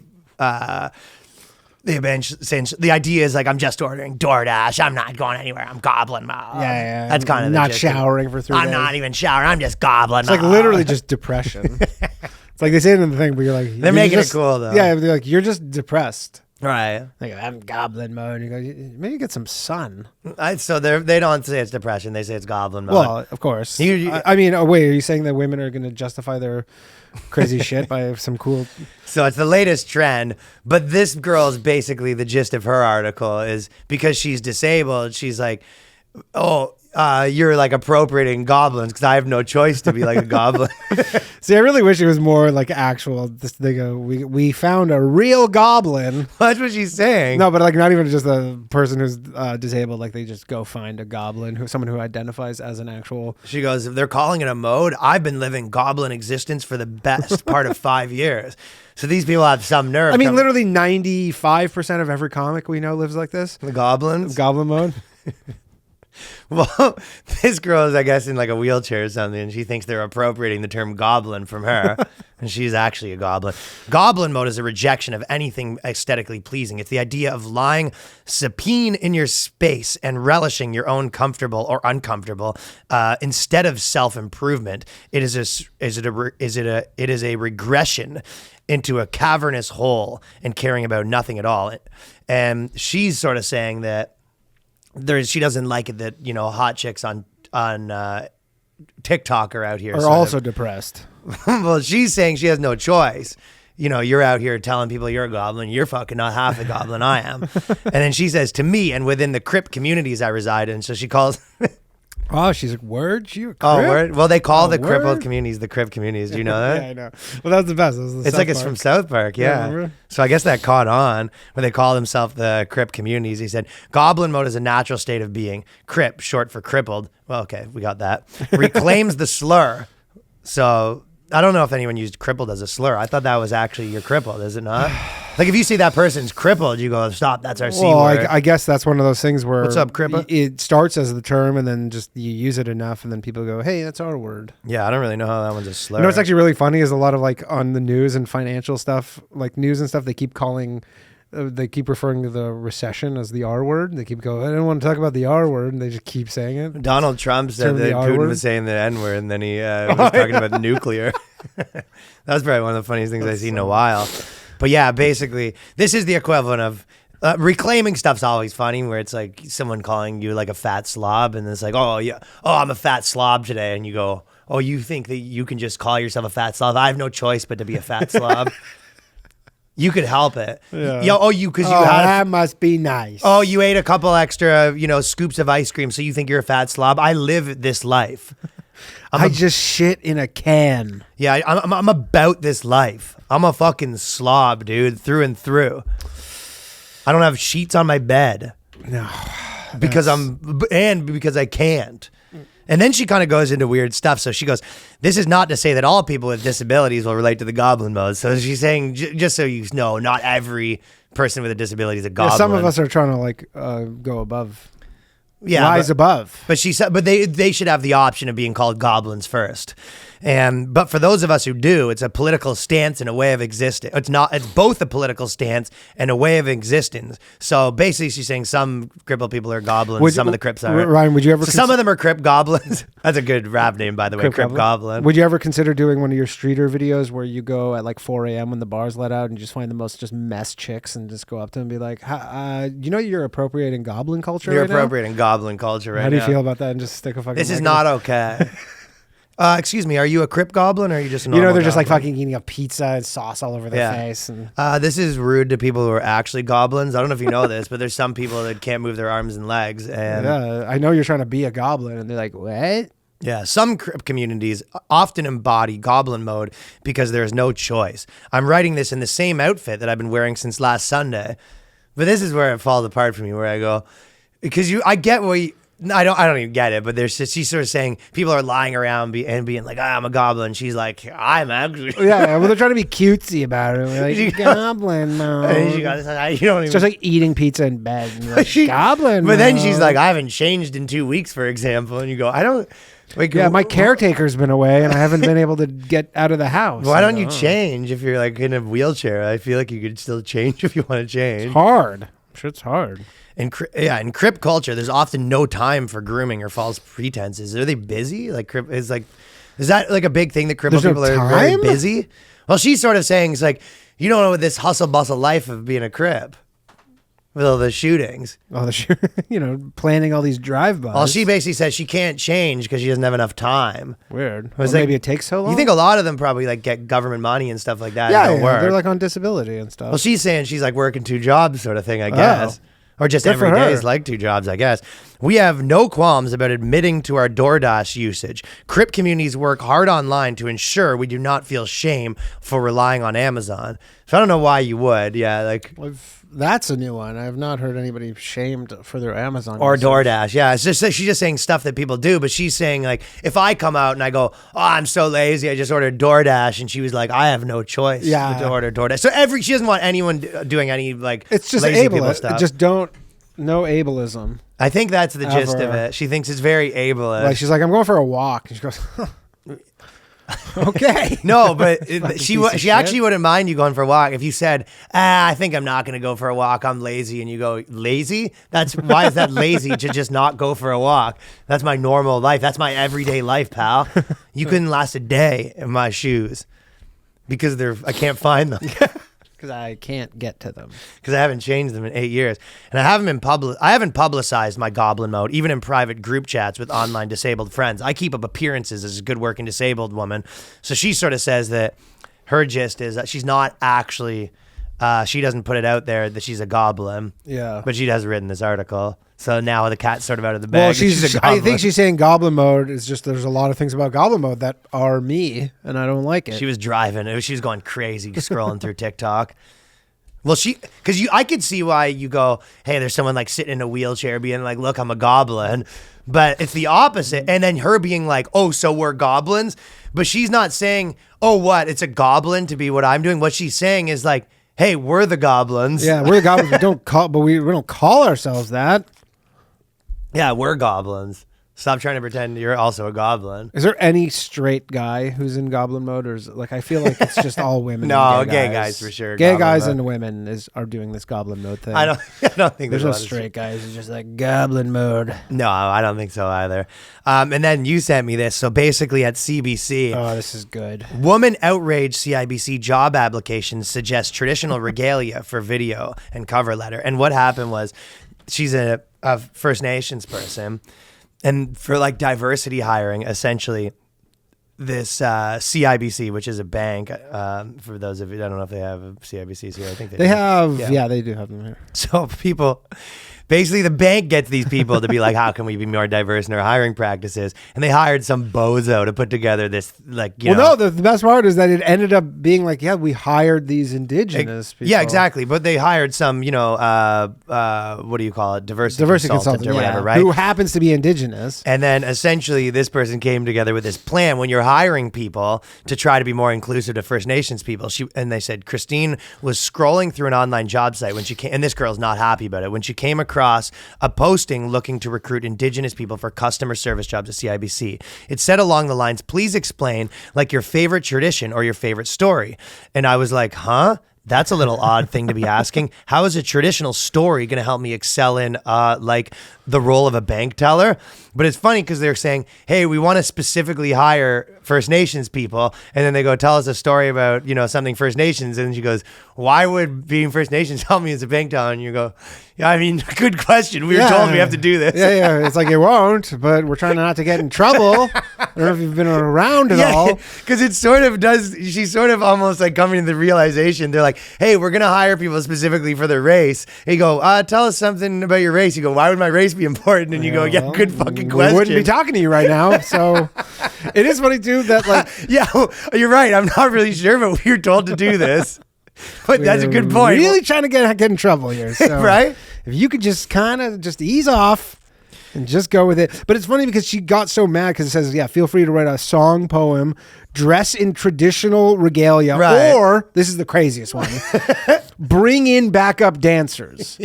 idea is like, I'm just ordering DoorDash. I'm not going anywhere. I'm Goblin mode. Yeah. That's kind of not the gist showering for 3 days. I'm not even showering. I'm just Goblin It's like mode. literally just depression. It's like they say it in the thing, but you're like, They're making it cool, though. Yeah, they're like, you're just depressed. Right. Like, I'm Goblin mode. You go, maybe get some sun. So they don't say it's depression. They say it's Goblin mode. Well, of course. I mean, wait, are you saying that women are going to justify their crazy shit by some cool... So it's the latest trend, but this girl's basically the gist of her article is because she's disabled, she's like, you're like appropriating goblins because I have no choice to be like a goblin. See, I really wish it was more like actual. They go, we found a real goblin. That's what she's saying. No, but like not even just a person who's disabled. Like they just go find a goblin, someone who identifies as an actual. She goes, if they're calling it a mode, I've been living goblin existence for the best part of 5 years. So these people have some nerve. I mean, literally 95% of every comic we know lives like this. The goblins? Goblin mode. Well, this girl is, I guess, in like a wheelchair or something, and she thinks they're appropriating the term goblin from her, and she's actually a goblin. Goblin mode is a rejection of anything aesthetically pleasing. It's the idea of lying supine in your space and relishing your own comfortable or uncomfortable instead of self-improvement. It is a regression into a cavernous hole and caring about nothing at all. And she's sort of saying that she doesn't like it that, you know, hot chicks on TikTok are out here. Are also depressed. Well, she's saying she has no choice. You know, you're out here telling people you're a goblin. You're fucking not half the goblin I am. And then she says to me, and within the Crip communities I reside in, so she calls... Oh, she's like, word? You a Crip? Oh, word? Well, they call the word? crippled communities the Crip communities. Do you know that? Yeah, I know. Well, that's the best. It's like it's from South Park, yeah. So I guess that caught on when they call themselves the Crip communities. He said, Goblin mode is a natural state of being. Crip, short for crippled. Well, okay, we got that. Reclaims the slur. So I don't know if anyone used crippled as a slur. I thought that was actually you're crippled, is it not? Like if you see that person's crippled, you go, stop, that's our C word. I guess that's one of those things where What's up, Crippa? It starts as the term and then just you use it enough and then people go, hey, that's our word. Yeah, I don't really know how that one's a slur. You know what's actually really funny is a lot of like on the news and financial stuff, like news and stuff, they keep referring to the recession as the R word. They keep going, I don't want to talk about the R word, and they just keep saying it. Donald Trump said that Putin was saying the N word, and then he was talking about nuclear. That was probably one of the funniest things I've seen in a while. But yeah, basically, this is the equivalent of reclaiming stuff's always funny, where it's like someone calling you like a fat slob, and it's like, I'm a fat slob today, and you go, oh, you think that you can just call yourself a fat slob? I have no choice but to be a fat slob. You could help it. Yeah. That must be nice. Oh, you ate a couple extra, scoops of ice cream, so you think you're a fat slob. I live this life. I just shit in a can. Yeah, I'm about this life. I'm a fucking slob, dude, through and through. I don't have sheets on my bed. No. Because I can't. And then she kind of goes into weird stuff. So she goes, this is not to say that all people with disabilities will relate to the goblin mode. So she's saying, just so you know, not every person with a disability is a goblin. Yeah, some of us are trying to like go above. Yeah, rise above. But she said, but they should have the option of being called goblins first. But for those of us who do, it's a political stance and a way of existing. It's both a political stance and a way of existence. So basically she's saying some crippled people are goblins, some of the Crips are. Ryan, would you ever some of them are Crip goblins. That's a good rap name, by the way, Crip Goblin. Would you ever consider doing one of your streeter videos where you go at like 4 a.m. when the bars let out and you just find the most just mess chicks and just go up to them and be like, you know you're appropriating goblin culture You're right appropriating goblin culture right now. How do you feel about that? And just stick a fucking This is not okay. Excuse me, are you a Crip goblin or are you just a normal they're just like goblin? fucking eating a pizza and sauce all over their face. And this is rude to people who are actually goblins. I don't know if you know this, but there's some people that can't move their arms and legs. And yeah, I know you're trying to be a goblin and they're like, what? yeah, some Crip communities often embody goblin mode because there's no choice. I'm writing this in the same outfit that I've been wearing since last Sunday. But this is where it falls apart for me, where I go, because I get what you... No, I don't even get it, but she's sort of saying people are lying around and being like, I'm a goblin. She's like, I'm actually. Yeah, well, they're trying to be cutesy about it. We're like, goblin mode. And she goes, you don't even. It's just like eating pizza in bed. And you're like, goblin But then mode. she's like, I haven't changed in 2 weeks, for example. And you go, I don't. Like, yeah, my caretaker's been away and I haven't been able to get out of the house. Why don't you change if you're like in a wheelchair? I feel like you could still change if you want to change. It's hard. I'm sure it's hard. In Crip culture, there's often no time for grooming or false pretenses. Are they busy? Like Crip is that like a big thing that crippled people are very busy? Well, she's sort of saying it's like you don't know this hustle bustle life of being a Crip with all the shootings. Oh, planning all these drive-bys. Well, she basically says she can't change because she doesn't have enough time. Weird. Well, maybe it takes so long. You think a lot of them probably like get government money and stuff like that? Yeah, and work. They're like on disability and stuff. Well, she's saying she's like working 2 jobs sort of thing, I guess. Or just every day is like 2 jobs, I guess. We have no qualms about admitting to our DoorDash usage. Crip communities work hard online to ensure we do not feel shame for relying on Amazon. So I don't know why you would. Yeah, like... That's a new one. I have not heard anybody shamed for their Amazon or usage. DoorDash. Yeah, it's just she's just saying stuff that people do, but she's saying like if I come out and I go, "Oh, I'm so lazy. I just ordered DoorDash," and she was like, "I have no choice but to order DoorDash." So she doesn't want anyone doing any like it's just lazy people stuff. Just no ableism. I think that's the gist of it. She thinks it's very ableist. Like she's like, "I'm going for a walk," and she goes, okay. No, but she actually wouldn't mind you going for a walk if you said, I think I'm not going to go for a walk. I'm lazy. And you go, lazy? Why is that lazy to just not go for a walk? That's my normal life. That's my everyday life, pal. You couldn't last a day in my shoes because I can't find them. Because I can't get to them. Because I haven't changed them in 8 years. And I haven't publicized my goblin mode, even in private group chats with online disabled friends. I keep up appearances as a good working disabled woman. So she sort of says that her gist is that she's not actually, she doesn't put it out there that she's a goblin. Yeah. But she has written this article. So now the cat's sort of out of the bag. Well, I think she's saying goblin mode is just there's a lot of things about goblin mode that are me, and I don't like it. She was driving. She was going crazy scrolling through TikTok. Well, because I could see why you go, hey, there's someone like sitting in a wheelchair being like, look, I'm a goblin. But it's the opposite. And then her being like, oh, so we're goblins. But she's not saying, oh, what? It's a goblin to be what I'm doing. What she's saying is like, hey, we're the goblins. Yeah, we're the goblins. We don't call ourselves that. Yeah, we're goblins. Stop trying to pretend you're also a goblin. Is there any straight guy who's in goblin mode, or is it, like I feel like it's just all women? No, gay guys for sure. Gay guys and women are doing this goblin mode thing. I don't think there's no straight guys. It's just like goblin mode. No, I don't think so either. And then you sent me this. So basically at CBC, oh, this is good. Woman outraged CIBC job application suggests traditional regalia for video and cover letter. And what happened was, she's a First Nations person. And for like diversity hiring, essentially, this CIBC, which is a bank, for those of you, I don't know if they have CIBCs here. I think they have. Yeah, they do have them here. So Basically, the bank gets these people to be like, how can we be more diverse in our hiring practices? And they hired some bozo to put together this, like, you know. No, the best part is that it ended up being like, yeah, we hired these indigenous people. Yeah, exactly. But they hired some, you know, what do you call it? Diversity consultant or whatever, right? Who happens to be indigenous. And then essentially this person came together with this plan when you're hiring people to try to be more inclusive to First Nations people. And they said Christine was scrolling through an online job site when she came, and this girl's not happy about it, when she came across a posting looking to recruit indigenous people for customer service jobs at CIBC. It said along the lines, please explain like your favorite tradition or your favorite story. And I was like, huh? That's a little odd thing to be asking. How is a traditional story going to help me excel in like the role of a bank teller? But it's funny because they're saying, hey, we want to specifically hire First Nations people. And then they go, tell us a story about, you know, something First Nations. And she goes, why would being First Nations help me as a bank teller? And you go, yeah, I mean, good question. We were told we have to do this. Yeah. It's like, it won't, but we're trying not to get in trouble. I don't know if you've been around at all. Because it sort of does, she's sort of almost like coming to the realization. They're like, hey, we're going to hire people specifically for their race. And you go, tell us something about your race. You go, why would my race be important? And you go, yeah, good fucking question. We wouldn't be talking to you right now. So it is funny too that like, yeah, you're right. I'm not really sure, but we were told to do this. But that's a good point. Really trying to get in trouble here. So right? If you could just kind of just ease off and just go with it. But it's funny because she got so mad because it says, yeah, feel free to write a song, poem, dress in traditional regalia, or, this is the craziest one, bring in backup dancers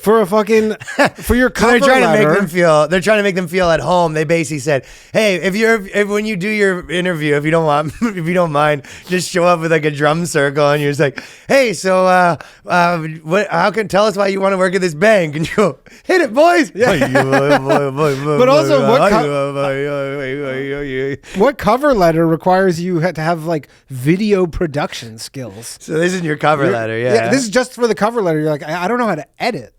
for a fucking, for your cover they're trying letter. they're trying to make them feel at home. They basically said, hey, if when you do your interview, if you don't mind, just show up with like a drum circle and you're just like, hey, so tell us why you want to work at this bank? And you go, hit it, boys. But also, what cover letter requires you to have like video production skills? So this is your cover letter, yeah. This is just for the cover letter. You're like, I don't know how to edit.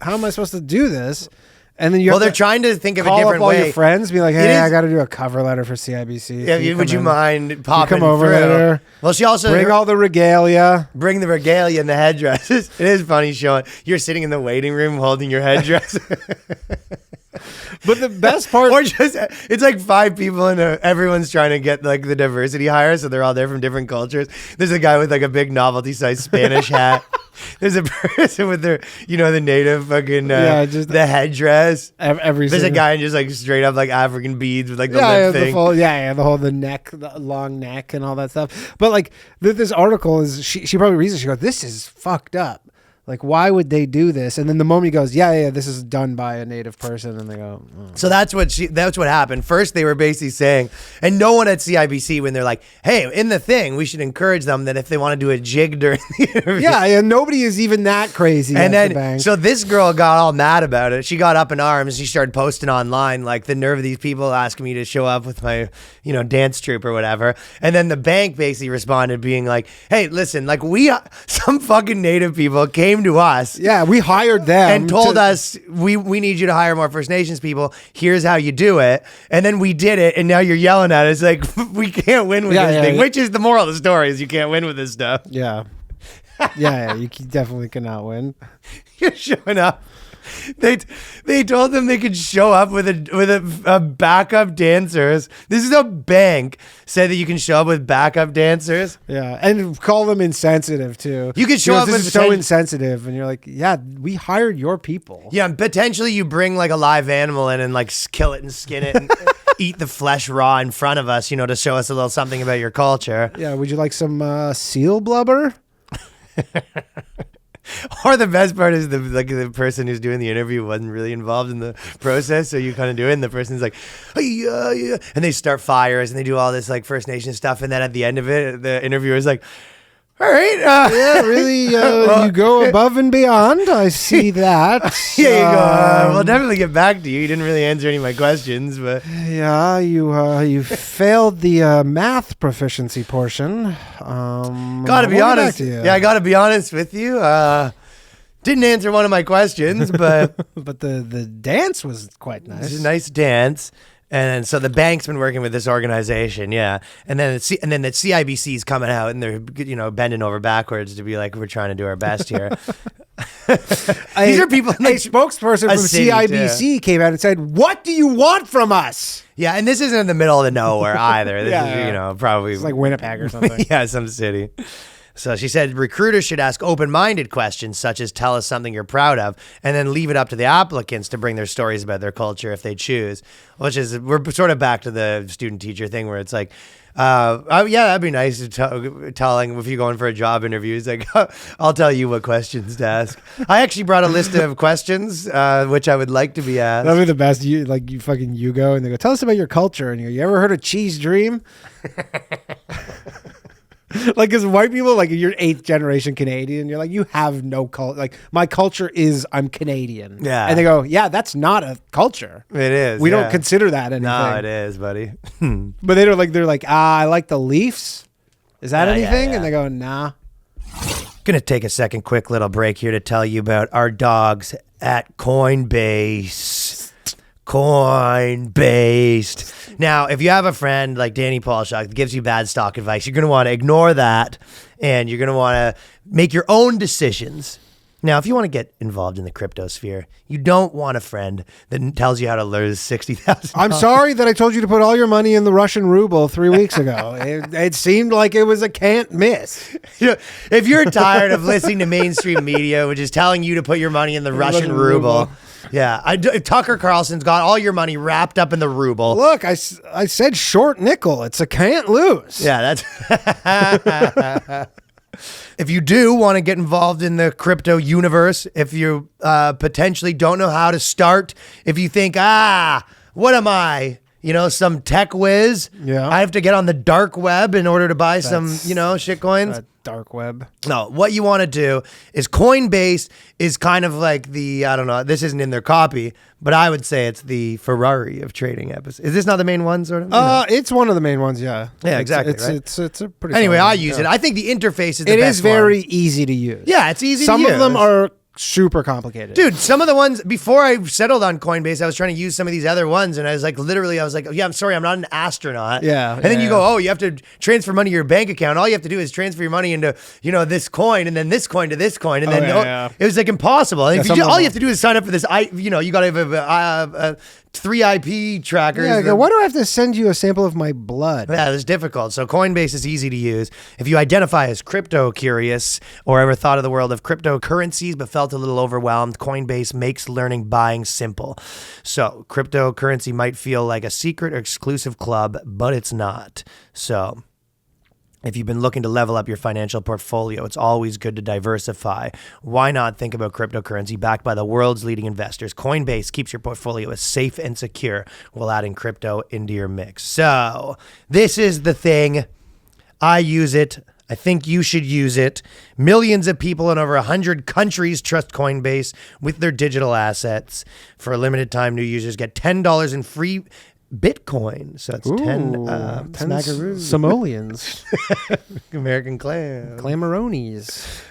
How am I supposed to do this? And then they're trying to think of a different way. Call up all your friends, be like, hey, I got to do a cover letter for CIBC. Yeah, would you mind popping come over through? later? Well, she also bring all the regalia. Bring the regalia and the headdresses. It is funny showing you're sitting in the waiting room holding your headdress. But the best part, or just it's like 5 people and everyone's trying to get like the diversity hire, so they're all there from different cultures. There's a guy with like a big novelty-sized Spanish hat. There's a person with their, you know, the native fucking just the headdress. There's a guy in just like straight up like African beads with like the lip thing. The neck, the long neck, and all that stuff. But like this article is, she probably reads it. She goes, "This is fucked up. Like, why would they do this?" And then the moment he goes, yeah, this is done by a native person, and they go, oh. So that's what happened. First, they were basically saying, and no one at CIBC, when they're like, hey, in the thing, we should encourage them that if they want to do a jig during the interview. Yeah, and nobody is even that crazy. And then, so this girl got all mad about it. She got up in arms. She started posting online, like, the nerve of these people asking me to show up with my, you know, dance troupe or whatever. And then the bank basically responded being like, hey, listen, like, some fucking native people came to us. Yeah, we hired them. And told us, we need you to hire more First Nations people. Here's how you do it. And then we did it, and now you're yelling at us like, we can't win with this thing. Which is the moral of the story, is you can't win with this stuff. Yeah, you definitely cannot win. You're showing up. They told them they could show up with a backup dancers. This is a bank said that you can show up with backup dancers. Yeah, and call them insensitive too. You could show up with so insensitive, and you're like, yeah, we hired your people. Yeah, and potentially you bring like a live animal in and like kill it and skin it and eat the flesh raw in front of us, you know, to show us a little something about your culture. Yeah, would you like some seal blubber? Or the best part is the person who's doing the interview wasn't really involved in the process, so you kind of do it, and the person's like, hey, yeah, and they start fires and they do all this like First Nation stuff, and then at the end of it, the interviewer's like, all right, yeah, really, you go above and beyond. I see that. Yeah, you go. We'll definitely get back to you. You didn't really answer any of my questions, but yeah, you failed the math proficiency portion. Gotta be honest. Yeah, I gotta be honest with you. Didn't answer one of my questions, but but the dance was quite nice. It's a nice dance. And so the bank's been working with this organization, yeah. And then the CIBC's coming out and they're, you know, bending over backwards to be like, we're trying to do our best here. These are people. A spokesperson from CIBC came out and said, "What do you want from us?" Yeah, and this isn't in the middle of the nowhere either. This is, probably it's like Winnipeg or something. Yeah, some city. So she said recruiters should ask open-minded questions such as tell us something you're proud of and then leave it up to the applicants to bring their stories about their culture if they choose, which is we're sort of back to the student-teacher thing where it's like, that'd be nice to telling if you go in for a job interview. It's like, I'll tell you what questions to ask. I actually brought a list of questions which I would like to be asked. That'd be the best. You go and they go, tell us about your culture. And you go, you ever heard of Cheese Dream? Like, because white people, like, you're 8th generation Canadian, you're like, you have no culture. Like, my culture is I'm Canadian. Yeah. And they go, yeah, that's not a culture. It is. We don't consider that anything. No, it is, buddy. But they don't like, they're like, I like the Leafs. Is that anything? Yeah. And they go, nah. Gonna take a second quick little break here to tell you about our dogs at Coinbase. Coinbase. Now, if you have a friend like Danny Paulshock that gives you bad stock advice, you're going to want to ignore that and you're going to want to make your own decisions. Now, if you want to get involved in the crypto sphere, you don't want a friend that tells you how to lose $60,000. I'm sorry that I told you to put all your money in the Russian ruble 3 weeks ago. It seemed like it was a can't miss. If you're tired of listening to mainstream media, which is telling you to put your money in the Russian ruble. Yeah, Tucker Carlson's got all your money wrapped up in the ruble. Look, I said short nickel. It's a can't lose. Yeah, that's... If you do want to get involved in the crypto universe, if you potentially don't know how to start, if you think, what am I? Some tech whiz. Yeah. I have to get on the dark web in order to buy some, shit coins. Dark web. No, what you want to do is Coinbase is kind of like the, I don't know, this isn't in their copy, but I would say it's the Ferrari of trading apps. Is this not the main one, sort of? It's one of the main ones, yeah. Yeah, exactly. It's a pretty. Anyway, solid I use it. I think the interface is the It best is very one. easy to use. Yeah, it's easy to Some use. of them are super complicated. Dude, some of the ones before I settled on Coinbase, I was trying to use some of these other ones and I was like, yeah, I'm sorry, I'm not an astronaut. Yeah. And then you go, you have to transfer money to your bank account. All you have to do is transfer your money into, this coin and then this coin to this coin. And then it was like impossible. And all you have to do is sign up for this. You got to have 3 IP trackers. Yeah, why do I have to send you a sample of my blood? Yeah, it's difficult. So Coinbase is easy to use. If you identify as crypto curious or ever thought of the world of cryptocurrencies but felt a little overwhelmed, Coinbase makes learning buying simple. So cryptocurrency might feel like a secret or exclusive club, but it's not. So if you've been looking to level up your financial portfolio, it's always good to diversify. Why not think about cryptocurrency backed by the world's leading investors? Coinbase keeps your portfolio as safe and secure while adding crypto into your mix. So this is the thing. I use it. I think you should use it. Millions of people in over 100 countries trust Coinbase with their digital assets. For a limited time, new users get $10 in free Bitcoin. So it's 10 smackaroos. Simoleons. American clam. Clamaronis.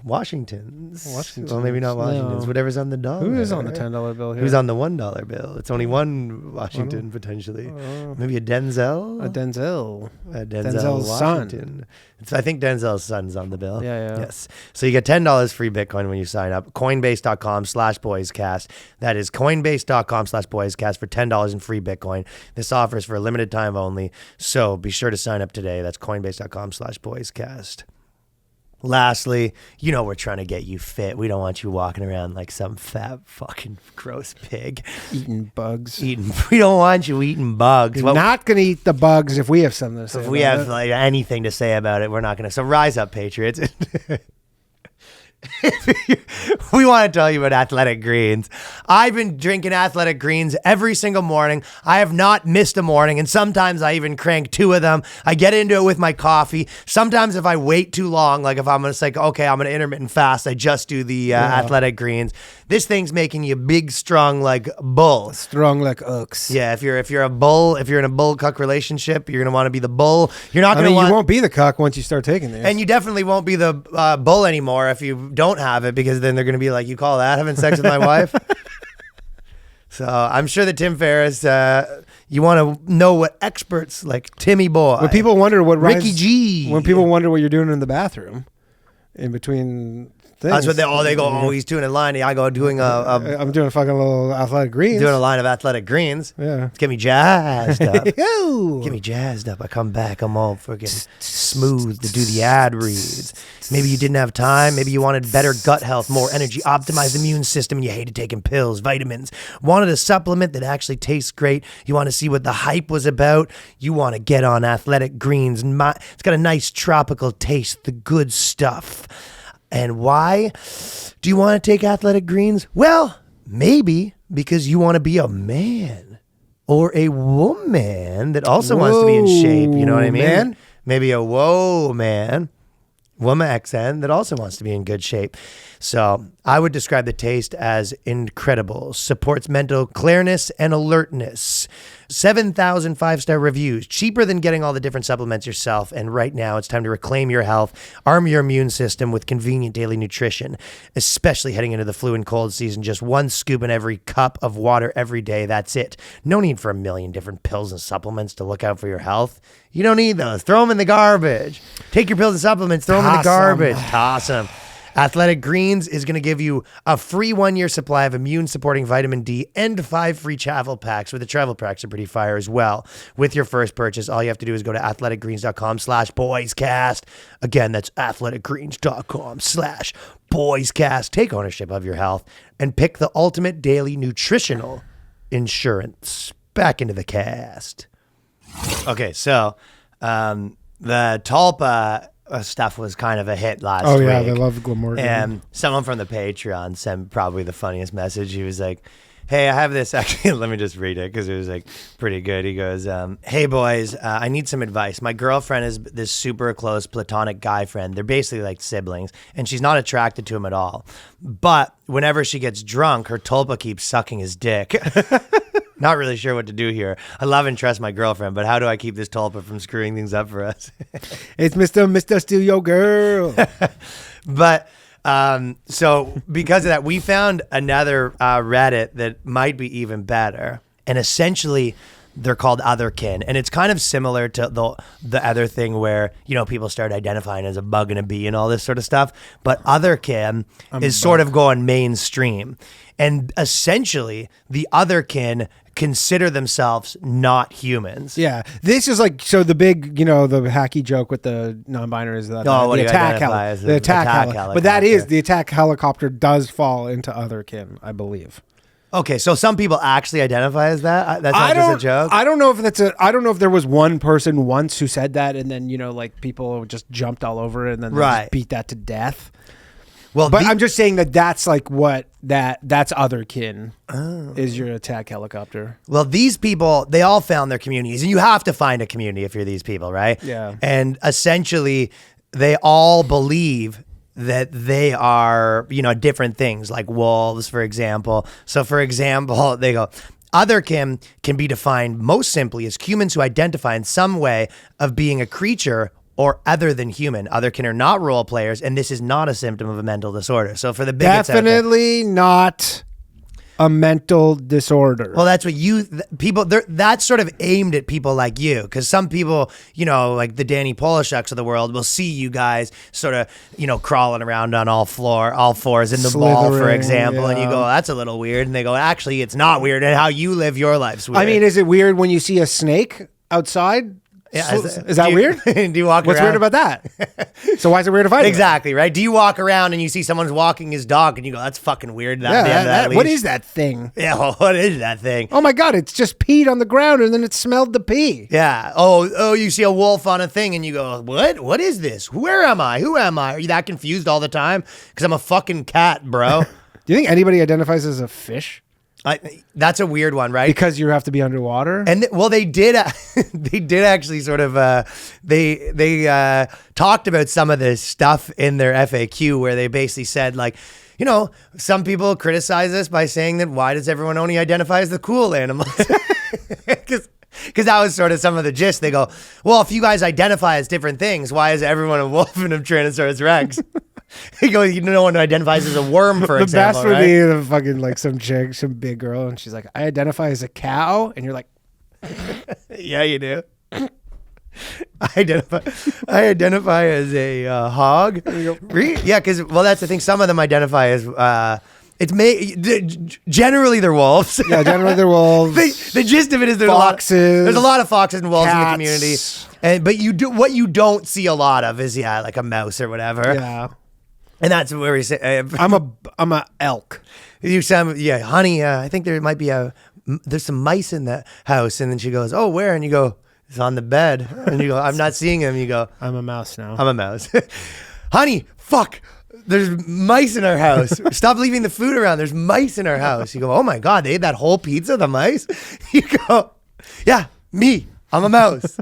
Washingtons. Well, maybe not Washingtons. No. Whatever's on the dollar. Who is on the $10 bill here? Who's on the $1 bill? It's only one Washington, potentially. Maybe a Denzel? A Denzel. Denzel's Washington. I think Denzel's son's on the bill. Yeah. Yes. So you get $10 free Bitcoin when you sign up. Coinbase.com/Boyscast. That is Coinbase.com/Boyscast for $10 in free Bitcoin. This offer is for a limited time only. So be sure to sign up today. That's Coinbase.com/Boyscast. Lastly, we're trying to get you fit. We don't want you walking around like some fat fucking gross pig. Eating bugs. We don't want you eating bugs. You're not going to eat the bugs if we have something to say If we have anything to say about it, we're not going to. So rise up, Patriots. We want to tell you about Athletic Greens. I've been drinking Athletic Greens every single morning. I have not missed a morning, and sometimes I even crank 2 of them. I get into it with my coffee. Sometimes if I wait too long, like if I'm just like, okay, I'm going to intermittent fast, I just do the Athletic Greens. This thing's making you big, strong like bull. Strong like oaks. Yeah, if you're a bull, if you're in a bull-cuck relationship, you're going to want to be the bull. You're not going to you won't be the cuck once you start taking these. And you definitely won't be the bull anymore if you don't have it, because then they're going to be like, you call that having sex with my wife? So I'm sure that Tim Ferriss, you want to know what experts like Timmy Boy. When people wonder what Ricky G. When people wonder what you're doing in the bathroom in between things. That's what they go, oh, he's doing a line. I go doing I'm doing a fucking little athletic greens. Doing a line of athletic greens. Yeah. Get me jazzed up. Yo. Get me jazzed up. I come back. I'm all freaking smooth to do the ad reads. Maybe you didn't have time. Maybe you wanted better gut health, more energy, optimized immune system, and you hated taking pills, vitamins. Wanted a supplement that actually tastes great. You want to see what the hype was about. You want to get on athletic greens. It's got a nice tropical taste, the good stuff. And why do you want to take athletic greens? Well, maybe because you want to be a man or a woman that also wants to be in shape. You know what I mean? Man? Maybe a woman XN that also wants to be in good shape. So I would describe the taste as incredible. Supports mental clearness and alertness. 7,000 5-star reviews. Cheaper than getting all the different supplements yourself. And right now it's time to reclaim your health. Arm your immune system with convenient daily nutrition. Especially heading into the flu and cold season. Just one scoop in every cup of water every day. That's it. No need for a million different pills and supplements to look out for your health. You don't need those. Throw them in the garbage. Take your pills and supplements. Throw them in the garbage. Toss them. Athletic Greens is going to give you a free 1-year supply of immune-supporting vitamin D and 5 free travel packs, where the travel packs are pretty fire as well. With your first purchase, all you have to do is go to athleticgreens.com/boyscast. Again, that's athleticgreens.com/boyscast. Take ownership of your health and pick the ultimate daily nutritional insurance. Back into the cast. Okay, so the Tulpa stuff was kind of a hit last week. Oh, yeah, they love Glamorgan. And someone from the Patreon sent probably the funniest message. He was like, hey, I have this, actually, let me just read it because it was like pretty good. He goes, hey boys, I need some advice. My girlfriend is this super close platonic guy friend. They're basically like siblings, and she's not attracted to him at all. But whenever she gets drunk, her tulpa keeps sucking his dick. Not really sure what to do here. I love and trust my girlfriend, but how do I keep this tulpa from screwing things up for us? It's Mr. Steal Your Girl. But so because of that, we found another Reddit that might be even better. And essentially, they're called Otherkin. And it's kind of similar to the other thing where, you know, people start identifying as a bug and a bee and all this sort of stuff. But Otherkin is sort of going mainstream. And essentially, the Otherkin consider themselves not humans. Yeah. This is like, so the big, you know, the hacky joke with the non-binary is that what do the you attack identify as the attack helicopter. But that is, the attack helicopter does fall into Otherkin, I believe. Okay, so some people actually identify as that? That's not just a joke? I don't know if I don't know if there was one person once who said that and then, you know, like people just jumped all over it and then they just beat that to death. Well, but I'm just saying that's like what that's Otherkin is your attack helicopter. Well, these people, they all found their communities, and you have to find a community if you're these people, right? Yeah. And essentially, they all believe that they are, you know, different things, like wolves, for example. So, for example, they go, Otherkin can be defined most simply as humans who identify in some way of being a creature or other than human. Otherkin are not role players, and this is not a symptom of a mental disorder. So for the bigots definitely not a mental disorder. Well, that's what people, that's sort of aimed at people like you, because some people, you know, like the Danny Poloshuks of the world will see you guys sort of, you know, crawling around on all fours in the ball, for example, and you go, that's a little weird, and they go, actually, it's not weird, and how you live your life's weird. I mean, is it weird when you see a snake outside? Yeah, is that weird? Do you walk What's around? weird about that? So why is it weird to fight? Exactly, right? Do you walk around and you see someone's walking his dog and you go, that's fucking weird. What is that thing? Yeah, well, what is that thing? Oh my God, it's just peed on the ground and then it smelled the pee. Yeah. Oh, you see a wolf on a thing and you go, what? What is this? Where am I? Who am I? Are you that confused all the time? Because I'm a fucking cat, bro. Do you think anybody identifies as a fish? That's a weird one, right? Because you have to be underwater. And they did actually sort of they talked about some of this stuff in their FAQ where they basically said, like, you know, some people criticize us by saying that why does everyone only identify as the cool animals? Because that was sort of some of the gist. They go, well, if you guys identify as different things, why is everyone a wolf and a Tyrannosaurus Rex? You go, you know, no one identifies as a worm, for example, the best would right? be the fucking, like, some chick, some big girl, and she's like, I identify as a cow, and you're like, yeah, you do. I identify as a hog. Yeah, because that's the thing. Some of them identify as generally they're wolves. Yeah, generally they're wolves. The gist of it is there's a lot of foxes and wolves in the community. But what you don't see a lot of is like a mouse or whatever. Yeah. And that's where we say I'm a elk. Honey, I think there might be there's some mice in the house. And then she goes, oh, where? And you go, it's on the bed. And you go, I'm not seeing him. You go, I'm a mouse now. I'm a mouse. Honey, fuck. There's mice in our house. Stop leaving the food around. There's mice in our house. You go, oh my God, they ate that whole pizza, the mice? You go, yeah, me. I'm a mouse.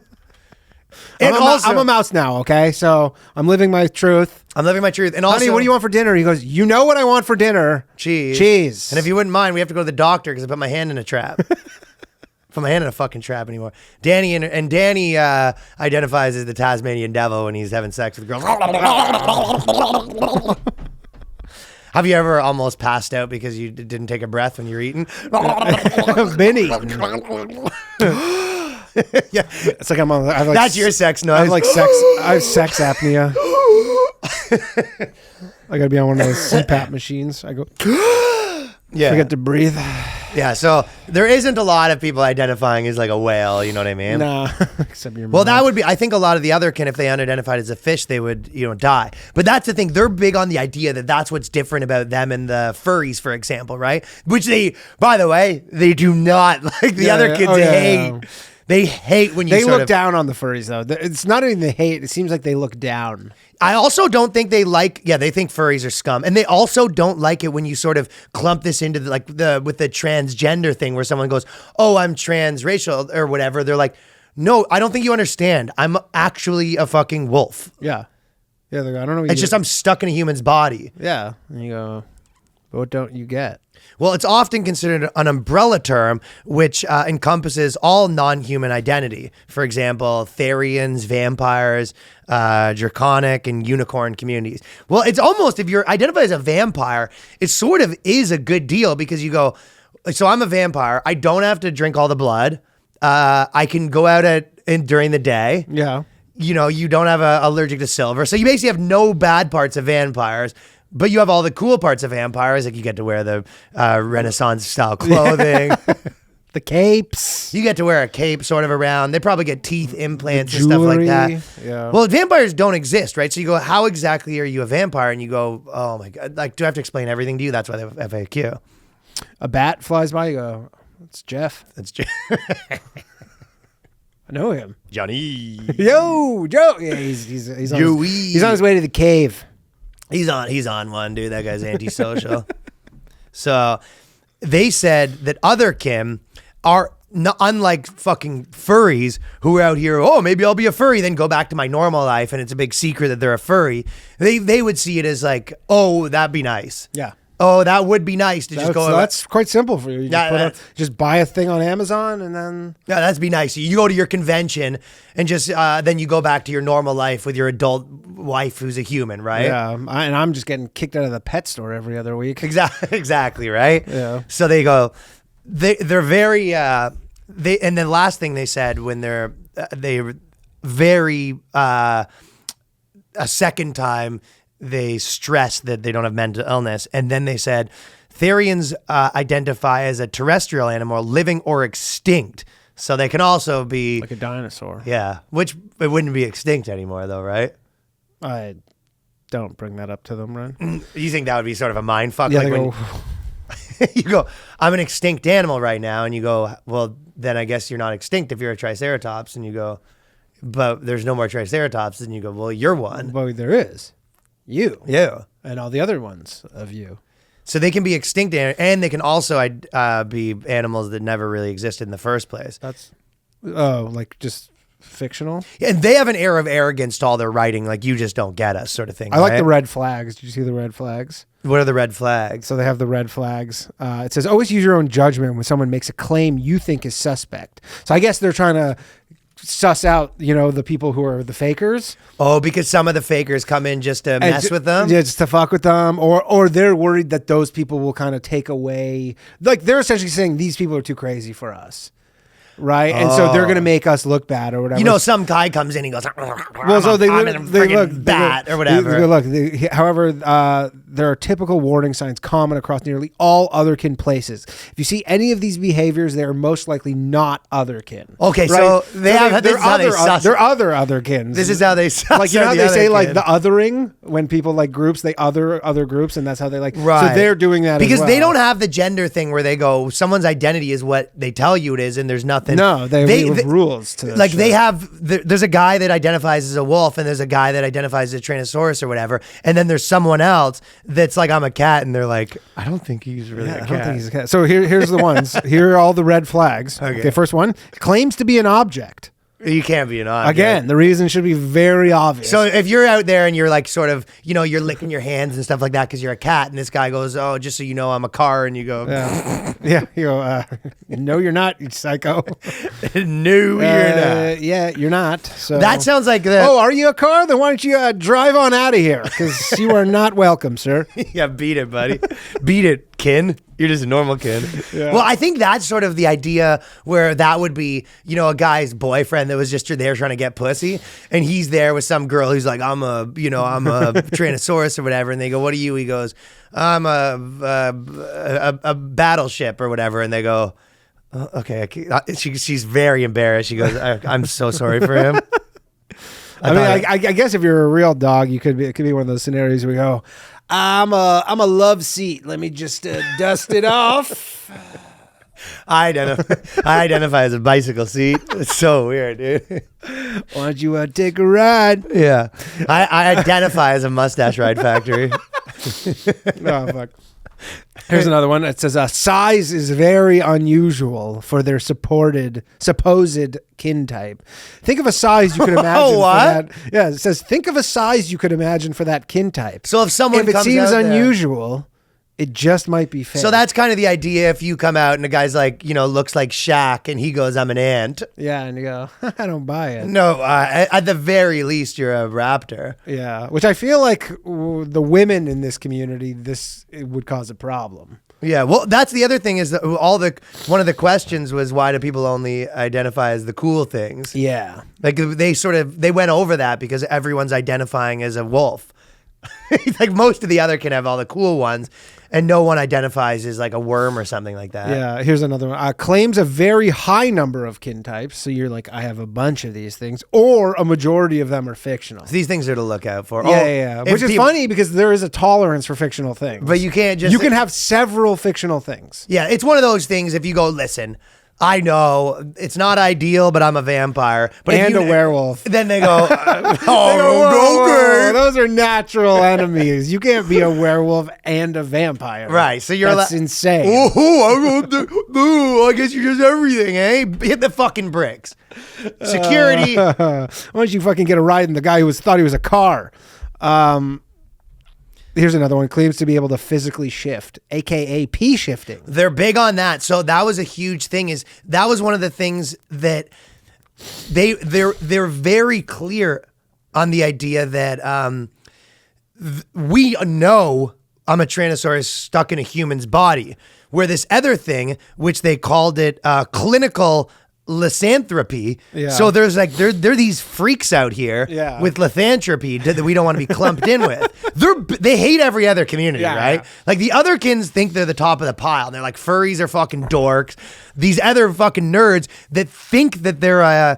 I'm a mouse now, okay? So I'm living my truth. And also, honey, what do you want for dinner? He goes, you know what I want for dinner? Cheese. And if you wouldn't mind, we have to go to the doctor because I put my hand in a trap. Put my hand in a fucking trap anymore. Danny identifies as the Tasmanian devil when he's having sex with girls. Have you ever almost passed out because you didn't take a breath when you were eating? I've been eating. Yeah, it's like that's your sex noise. I have sex apnea. I gotta be on one of those CPAP machines. I go. Yeah. Forget to breathe. Yeah, so there isn't a lot of people identifying as like a whale, you know what I mean? Nah, except your mom. Well, that would be, I think a lot of the Otherkin, if they unidentified as a fish, they would, die. But that's the thing, they're big on the idea that that's what's different about them and the furries, for example, right? Which by the way, they do not like the other kids hate. Yeah. They hate when you look down on the furries, though. It's not even they hate. It seems like they look down. I also don't think they they think furries are scum. And they also don't like it when you sort of clump this into with the transgender thing where someone goes, oh, I'm transracial or whatever. They're like, no, I don't think you understand. I'm actually a fucking wolf. Yeah. Yeah, I don't know. It's just I'm stuck in a human's body. Yeah. And you go, but what don't you get? Well, it's often considered an umbrella term, which encompasses all non-human identity. For example, Therians, vampires, draconic, and unicorn communities. Well, it's almost, if you're identified as a vampire, it sort of is a good deal because you go, so I'm a vampire. I don't have to drink all the blood. I can go out during the day. Yeah. You don't have allergic to silver. So you basically have no bad parts of vampires. But you have all the cool parts of vampires, like you get to wear the Renaissance-style clothing. The capes. You get to wear a cape sort of around. They probably get teeth implants and stuff like that. Yeah. Well, vampires don't exist, right? So you go, how exactly are you a vampire? And you go, oh my God. Like, do I have to explain everything to you? That's why they have FAQ. A bat flies by, you go, it's Jeff. That's Jeff. I know him. Johnny. Yo, Joe. Yeah, he's on his way to the cave. He's on one, dude. That guy's antisocial. So they said that Otherkin are unlike fucking furries who are out here, oh, maybe I'll be a furry, then go back to my normal life and it's a big secret that they're a furry. They would see it as like, oh, that'd be nice. Yeah. Oh, that would be nice to just go. That's quite simple for you. You just buy a thing on Amazon and then. Yeah, that'd be nice. You go to your convention and just then you go back to your normal life with your adult wife who's a human, right? Yeah, and I'm just getting kicked out of the pet store every other week. Exactly, right? Yeah. So they go, they're very, and then last thing they said when they're very, a second time, they stress that they don't have mental illness. And then they said, Therians identify as a terrestrial animal, living or extinct. So they can also be... like a dinosaur. Yeah, which it wouldn't be extinct anymore though, right? I don't bring that up to them, right? You think that would be sort of a mind fuck? Yeah, like when you go, I'm an extinct animal right now. And you go, well, then I guess you're not extinct if you're a triceratops. And you go, but there's no more triceratops. And you go, well, you're one. Well, there is. You. Yeah. And all the other ones of you. So they can be extinct and they can also be animals that never really existed in the first place. That's, like just fictional? Yeah, and they have an air of arrogance to all their writing, like you just don't get us sort of thing. I like the red flags. Did you see the red flags? What are the red flags? So they have the red flags. It says, always use your own judgment when someone makes a claim you think is suspect. So I guess they're trying to suss out, the people who are the fakers. Oh, because some of the fakers come in just to mess with them? Yeah, just to fuck with them. Or they're worried that those people will kind of take away. Like, they're essentially saying these people are too crazy for us. right? And so they're gonna make us look bad or whatever. You know, some guy comes in, he goes, well, so they look bat or whatever. However, there are typical warning signs common across nearly all Otherkin places. If you see any of these behaviors, they are most likely not Otherkin. Okay, right? so they're other Otherkins. This is how they suss. Like, you know how they say like the othering when people like groups, they other groups, and that's how they like. Right. So they're doing that because as well. they don't have the gender thing where they go, someone's identity is what they tell you it is, and there's nothing. No, they have rules to that. Like shit. they have. There's a guy that identifies as a wolf, and there's a guy that identifies as a Tyrannosaurus or whatever, and then there's someone else that's like, I'm a cat, and they're like, I don't think he's really a cat. I don't think he's a cat. So here's the ones. Here are all the red flags. Okay, first one, claims to be an object. You can't be an object. Again, the reason should be very obvious. So if you're out there and you're like sort of, you know, you're licking your hands and stuff like that because you're a cat, and this guy goes, oh, just so you know, I'm a car, and you go, yeah, you go, no, you're not, you psycho. No, you're not. Yeah, you're not. So that sounds like the. Oh, are you a car? Then why don't you drive on out of here? Because you are not welcome, sir. Yeah, beat it, buddy. Beat it, kin. You're just a normal kid. Yeah. Well, I think that's sort of the idea where that would be, you know, a guy's boyfriend that was just there trying to get pussy, and he's there with some girl who's like, I'm a Tyrannosaurus or whatever, and they go, what are you? He goes, I'm a battleship or whatever, and they go, oh, okay. She's very embarrassed. She goes, I'm so sorry for him. I guess if you're a real dog, it could be one of those scenarios where you go, I'm a love seat. Let me just dust it off. I identify as a bicycle seat. It's so weird, dude. Why don't you take a ride? Yeah. I identify as a mustache ride factory. Oh, fuck. Here's another one. It says, size is very unusual for their supposed kin type. Think of a size you could imagine for that. Yeah, it says, think of a size you could imagine for that kin type. So if it seems unusual, it just might be fake. So that's kind of the idea. If you come out and a guy's like, you know, looks like Shaq, and he goes, I'm an ant. Yeah, and you go, I don't buy it. No, at the very least, you're a raptor. Yeah, which I feel like the women in this community, it would cause a problem. Yeah, well, that's the other thing is that one of the questions was, why do people only identify as the cool things? Yeah. Like they went over that because everyone's identifying as a wolf. Like most of the other can have all the cool ones, and no one identifies as like a worm or something like that. Yeah, here's another one. Claims a very high number of kin types. So you're like, I have a bunch of these things, or a majority of them are fictional. So these things are to look out for. Yeah. Which is funny because there is a tolerance for fictional things. But you can't just... You can have several fictional things. Yeah, it's one of those things if you go, listen... I know it's not ideal, but I'm a vampire. But and a werewolf. Then they go, okay. Those are natural enemies. You can't be a werewolf and a vampire. Right. So that's insane. Oh, I guess you're just everything, eh? Hit the fucking bricks. Security. Why don't you fucking get a ride in the guy who thought he was a car? Here's another one. Claims to be able to physically shift, aka P shifting. They're big on that. So that was a huge thing. That was one of the things that they're very clear on the idea that we know I'm a Tyrannosaurus stuck in a human's body. Where this other thing, which they called it clinical lysanthropy. Yeah. So there's like there are these freaks out here with lysanthropy that we don't want to be clumped in with. They hate every other community, right? Yeah. Like the otherkins think they're the top of the pile. They're like, furries are fucking dorks. These other fucking nerds that think that they're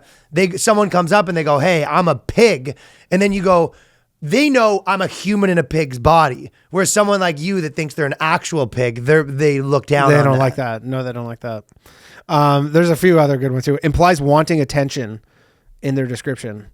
someone comes up and they go, hey, I'm a pig, and then you go, they know I'm a human in a pig's body. Whereas someone like you that thinks they're an actual pig, they look down on that. They don't like that. No, they don't like that. There's a few other good ones too. Implies wanting attention in their description,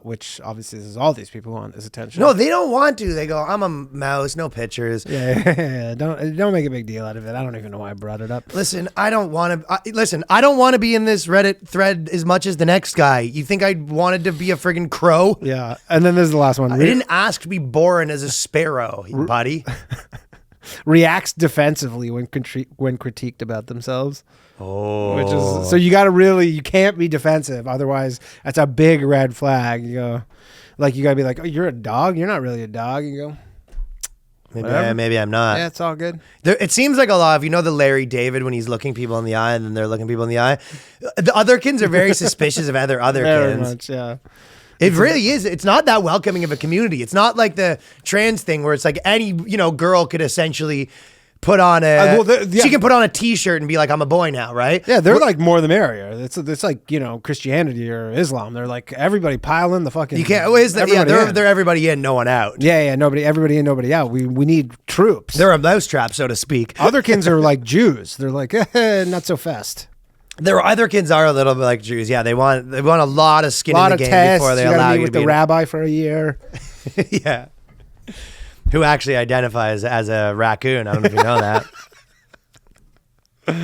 which obviously is all these people want is attention. No, they don't want to. They go, I'm a mouse, no pictures. Yeah. Don't make a big deal out of it. I don't even know why I brought it up. Listen, I don't want to be in this Reddit thread as much as the next guy. You think I wanted to be a friggin' crow? Yeah. And then there's the last one. I didn't ask to be born as a sparrow, buddy. Reacts defensively when critiqued about themselves. Oh, which is so you can't be defensive, otherwise that's a big red flag. You go, like, you gotta be like, oh, you're a dog, you're not really a dog. You go, Maybe I'm not. Yeah, it's all good. It seems like a lot of, the Larry David when he's looking people in the eye and then they're looking people in the eye. The Otherkins are very suspicious of other Otherkins. Very much, yeah. It really is. It's not that welcoming of a community. It's not like the trans thing where it's like any, girl could essentially put on she can put on a t-shirt and be like, I'm a boy now, right? Yeah, they're like more the merrier. It's like, Christianity or Islam. They're like everybody piling the fucking. You can't. They're everybody in, no one out. Yeah, everybody in, nobody out. We need troops. They're a mousetrap, so to speak. Otherkins are like Jews. They're like not so fast. Their Otherkins are a little bit like Jews. Yeah, they want a lot of skin in the game tests, before they allow you to to be with the rabbi for a year. Yeah. Who actually identifies as a raccoon. I don't know if you know that.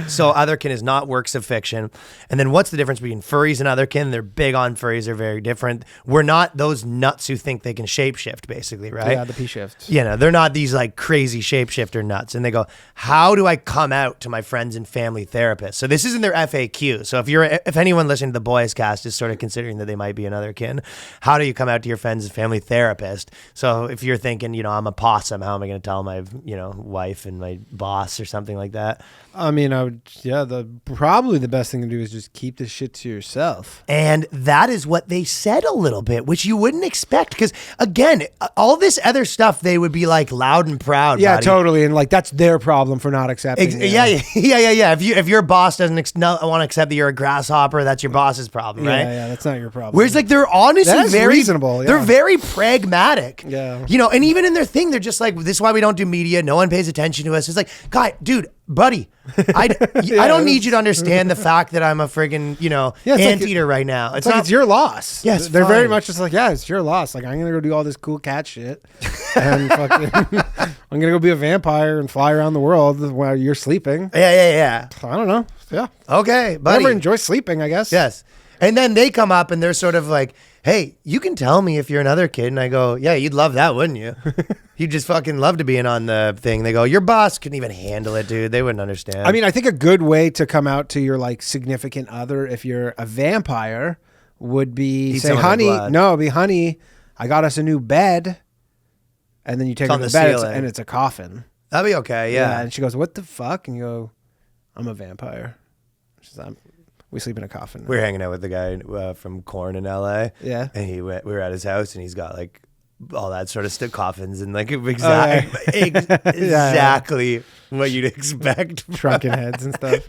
So Otherkin is not works of fiction. And then what's the difference between furries and Otherkin? They're big on furries. They're very different. We're not those nuts who think they can shapeshift, basically, right? Yeah, the P-shift. They're not these like crazy shapeshifter nuts. And they go, how do I come out to my friends and family therapists? So this isn't their FAQ. So if anyone listening to the Boyscast is sort of considering that they might be an Otherkin, how do you come out to your friends and family therapist? So if you're thinking, I'm a possum, how am I going to tell my, wife and my boss or something like that? I mean, probably the best thing to do is just keep this shit to yourself. And that is what they said a little bit, which you wouldn't expect. Because again, all this other stuff, they would be like loud and proud. Yeah, buddy. totally. And like, that's their problem for not accepting. Yeah. If your boss doesn't want to accept that you're a grasshopper, that's your boss's problem, right? Yeah, that's not your problem. Whereas like, they're honestly very reasonable. Yeah. They're very pragmatic. Yeah. And even in their thing, they're just like, this is why we don't do media. No one pays attention to us. It's like, buddy, I don't need you to understand the fact that I'm a friggin', anteater right now. It's your loss. Yes, they're very much just like, it's your loss. Like, I'm gonna go do all this cool cat shit, and fucking, I'm gonna go be a vampire and fly around the world while you're sleeping. Yeah. I don't know. Yeah. Okay, buddy. Never enjoy sleeping, I guess. Yes. And then they come up and they're sort of like, hey, you can tell me if you're another kid. And I go, yeah, you'd love that, wouldn't you? You'd just fucking love to be in on the thing. They go, your boss couldn't even handle it, dude. They wouldn't understand. I mean, I think a good way to come out to your like significant other, if you're a vampire, would be say, honey, I got us a new bed. And then you take her to the bed and it's a coffin. That'd be okay, yeah. And she goes, what the fuck? And you go, I'm a vampire. She's like, we sleep in a coffin. We were hanging out with the guy from Korn in LA. Yeah. And we were at his house and he's got like all that sort of stuff, coffins and like exactly what you'd expect. Shrunken heads and stuff.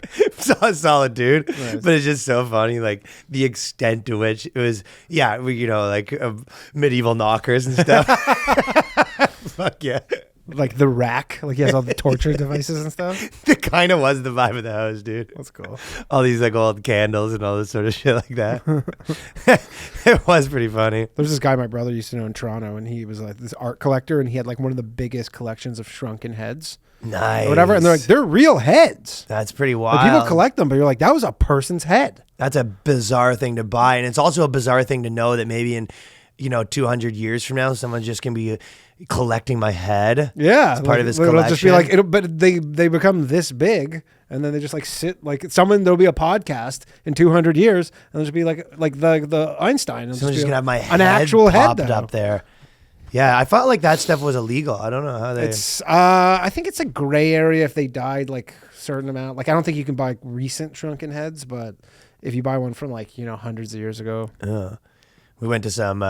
Solid dude. Nice. But it's just so funny, like the extent to which it was, medieval knockers and stuff. Fuck yeah. Like the rack, like he has all the torture devices and stuff. It kind of was the vibe of the house, dude. That's cool. All these like old candles and all this sort of shit like that. It was pretty funny. There's this guy my brother used to know in Toronto, and he was like this art collector, and he had like one of the biggest collections of shrunken heads. Nice. Or whatever, and they're real heads. That's pretty wild. Like, people collect them, but you're like, that was a person's head. That's a bizarre thing to buy, and it's also a bizarre thing to know that maybe in 200 years from now, someone's just gonna be collecting my head. Yeah, it's part of his collection. It'll just be like, but they become this big, and then they just like sit like there'll be a podcast in 200 years, and there'll just be like the Einstein. Someone's just gonna have my head an actual popped head up there. Yeah, I felt like that stuff was illegal. I don't know how they. It's I think it's a gray area if they died like certain amount. Like I don't think you can buy recent shrunken heads, but if you buy one from like hundreds of years ago. We went to some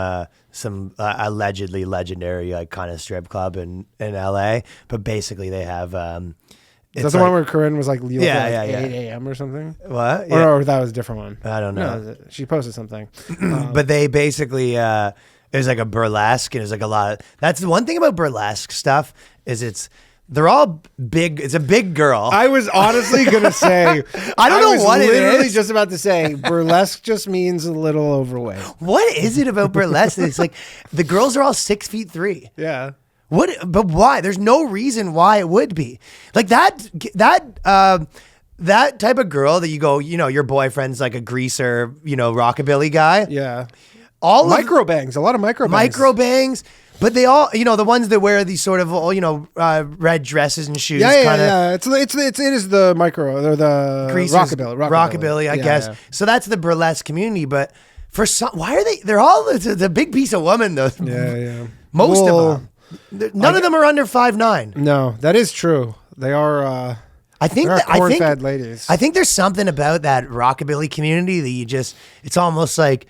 allegedly legendary like kind of strip club in LA, but basically they have. Is that the one where Corinne was like, 8 a.m. or something? What? Yeah. Or that was a different one. I don't know. No, she posted something. But they basically it was like a burlesque, and it was like a lot of. That's the one thing about burlesque stuff is they're all big. It's a big girl. I was honestly going to say. I don't know what it is. Literally just about to say burlesque just means a little overweight. What is it about burlesque? It's like the girls are all 6'3". Yeah. What? But why? There's no reason why it would be like that type of girl that you go, your boyfriend's like a greaser, rockabilly guy. Yeah. All microbangs, a lot of microbangs. But they all, the ones that wear these sort of, red dresses and shoes. Yeah. It is the micro or the rockabilly, I guess. Yeah. So that's the burlesque community. But for some, why are they? They're all the big piece of woman though. Yeah. Most of them. None of them are under 5'9". No, that is true. They are. I think corn-fed ladies. I think there's something about that rockabilly community that it's almost like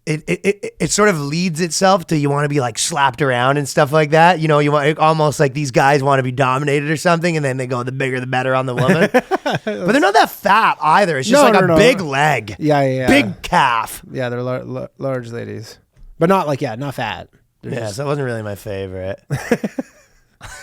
it sort of leads itself to you want to be like slapped around and stuff like that. You want almost like these guys want to be dominated or something, and then they go the bigger the better on the woman. But they're not that fat either. It's just a big leg. Yeah. Big calf. Yeah, they're large ladies, but not not fat. So it wasn't really my favorite.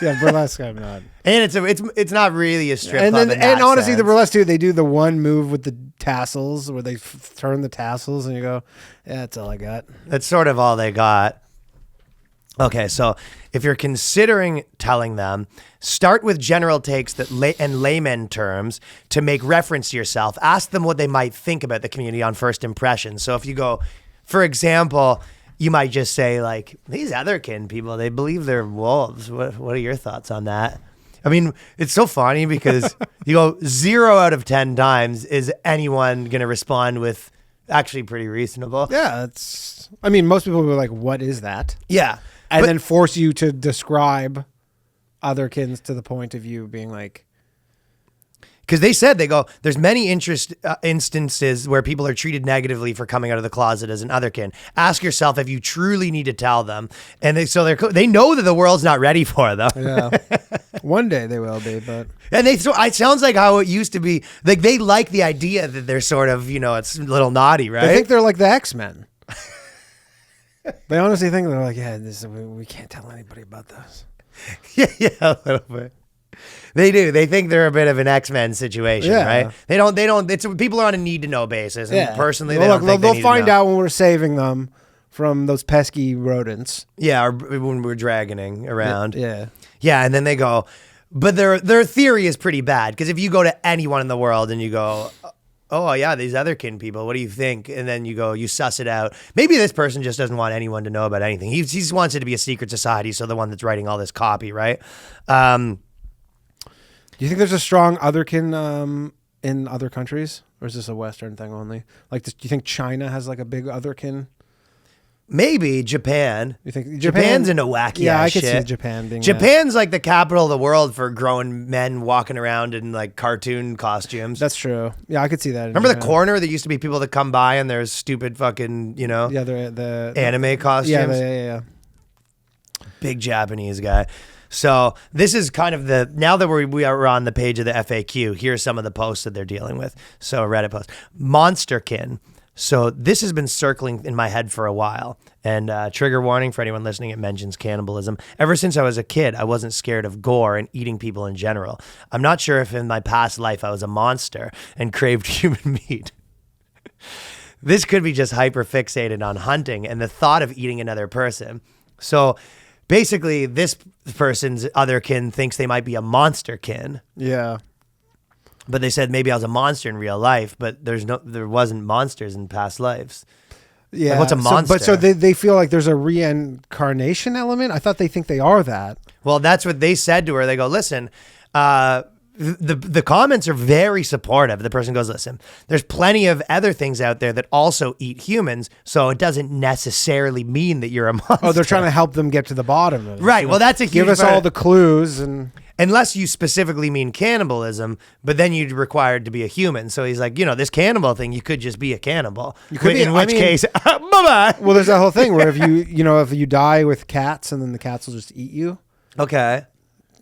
Yeah, burlesque I'm not. And it's not really a strip club. And honestly, the burlesque too, they do the one move with the tassels where they turn the tassels, and you go, yeah, that's all I got. That's sort of all they got. Okay, so if you're considering telling them, start with general takes and layman terms to make reference to yourself. Ask them what they might think about the community on first impressions. So if you go, for example, you might just say like, these Otherkin people, they believe they're wolves. What are your thoughts on that? I mean, it's so funny because you go 0 out of 10 times is anyone going to respond with actually pretty reasonable. Yeah, most people were like, what is that? Yeah. And then force you to describe Otherkins to the point of you being like, because they go, there's many instances where people are treated negatively for coming out of the closet as an Otherkin. Ask yourself if you truly need to tell them. And they know that the world's not ready for them. Yeah. One day they will be, but. And it sounds like how it used to be. Like they like the idea that they're sort of, it's a little naughty, right? I think they're like the X-Men. They honestly think they're like, yeah, we can't tell anybody about this. Yeah, a little bit. They do. They think they're a bit of an X-Men situation, right? They don't. It's people are on a need to know basis. And personally, they'll find out when we're saving them from those pesky rodents. Yeah, or when we're dragging around. Yeah. And then they go, but their theory is pretty bad because if you go to anyone in the world and you go, oh yeah, these Otherkin people, what do you think? And then you suss it out. Maybe this person just doesn't want anyone to know about anything. He just wants it to be a secret society. So the one that's writing all this copy, right? Do you think there's a strong Otherkin in other countries, or is this a Western thing only? Like, do you think China has like a big Otherkin? Maybe Japan. You think Japan's into wacky? Yeah, I could shit. see Japan being. Japan's like the capital of the world for grown men walking around in like cartoon costumes. That's true. Yeah, I could see that. Remember the corner? There used to be people that come by and there's stupid fucking Yeah, the anime costumes. Yeah. Big Japanese guy. So this is kind of now that we are on the page of the FAQ, here's some of the posts that they're dealing with. So a Reddit post. Monsterkin. So this has been circling in my head for a while. And trigger warning for anyone listening, it mentions cannibalism. Ever since I was a kid, I wasn't scared of gore and eating people in general. I'm not sure if in my past life I was a monster and craved human meat. This could be just hyper fixated on hunting and the thought of eating another person. So basically, this person's Otherkin thinks they might be a monsterkin. Yeah. But they said maybe I was a monster in real life, but there wasn't monsters in past lives. Yeah. Like, what's a monster? So they feel like there's a reincarnation element? I thought they think they are that. Well, that's what they said to her. They go, listen, the comments are very supportive. The person goes, listen, there's plenty of other things out there that also eat humans, so it doesn't necessarily mean that you're a monster. Oh, they're trying to help them get to the bottom of it. Right. Well, that's a huge give us all the clues and. Unless you specifically mean cannibalism, but then you'd required to be a human. So he's like, this cannibal thing, you could just be a cannibal. In which case, bye-bye. Well, there's that whole thing where if you die with cats and then the cats will just eat you. Okay.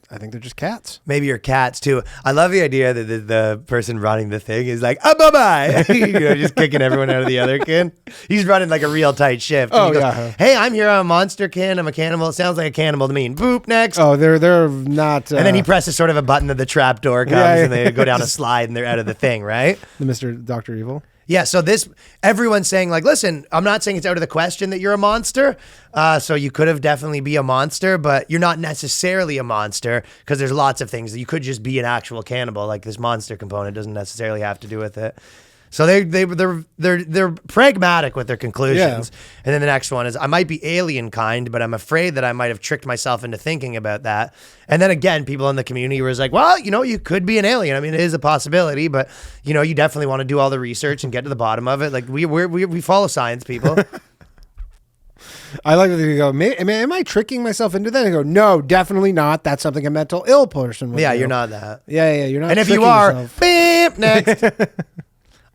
I think they're just cats. Maybe you're cats too. I love the idea that the person running the thing is like, bye-bye. Just kicking everyone out of the Otherkin. He's running like a real tight shift. And he goes, hey, I'm here. I'm a monsterkin. I'm a cannibal. It sounds like a cannibal to me. And boop, next. Oh, they're not. And then he presses sort of a button and the trap door comes and they go down a slide and they're out of the thing, right? The Mr. Dr. Evil. Yeah, so everyone's saying like, listen, I'm not saying it's out of the question that you're a monster. So you could have definitely be a monster, but you're not necessarily a monster because there's lots of things that you could just be an actual cannibal. Like this monster component doesn't necessarily have to do with it. So they're pragmatic with their conclusions. Yeah. And then the next one is, I might be alien kind, but I'm afraid that I might have tricked myself into thinking about that. And then again, people in the community were like, well, you could be an alien. I mean, it is a possibility, but you definitely want to do all the research and get to the bottom of it. Like we follow science, people. I like that you go, am I tricking myself into that? I go, no, definitely not. That's something a mental ill person would do. You're not that. Yeah, you're not. And if you are, beep, next.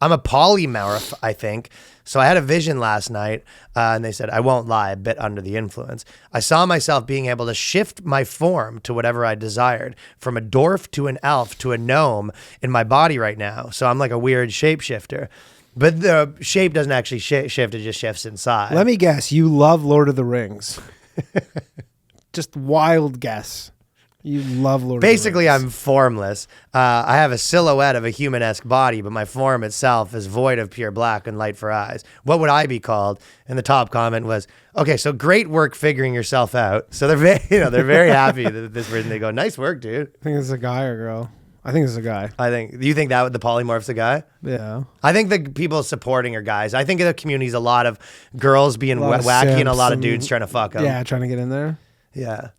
I'm a polymorph, I think. So I had a vision last night, and they said, I won't lie, a bit under the influence. I saw myself being able to shift my form to whatever I desired, from a dwarf to an elf to a gnome in my body right now. So I'm like a weird shapeshifter. But the shape doesn't actually shift, it just shifts inside. Let me guess, you love Lord of the Rings. Just wild guess. You love Lord Basically, of the Rings. I'm formless. I have a silhouette of a human-esque body, but my form itself is void of pure black and light for eyes. What would I be called? And the top comment was, okay, so great work figuring yourself out. So they're very happy that this person, they go, nice work, dude. I think it's a guy or girl. I think it's a guy. You think that the polymorph's a guy? Yeah. I think the people supporting are guys. I think the community's a lot of girls being wacky and a lot of dudes trying to fuck them. Yeah, trying to get in there. Yeah.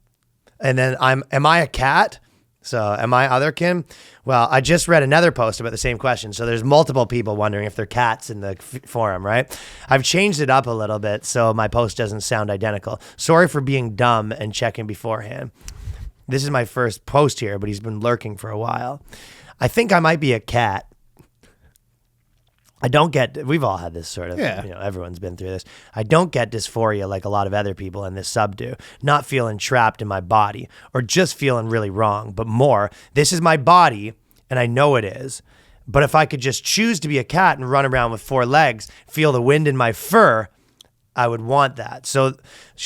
And then am I a cat? So am I Otherkin? Well, I just read another post about the same question. So there's multiple people wondering if they're cats in the forum, right? I've changed it up a little bit so my post doesn't sound identical. Sorry for being dumb and checking beforehand. This is my first post here, but he's been lurking for a while. I think I might be a cat. We've all had this sort of, everyone's been through this. I don't get dysphoria like a lot of other people in this sub do. Not feeling trapped in my body or just feeling really wrong, but more, this is my body and I know it is. But if I could just choose to be a cat and run around with 4 legs, feel the wind in my fur, I would want that. So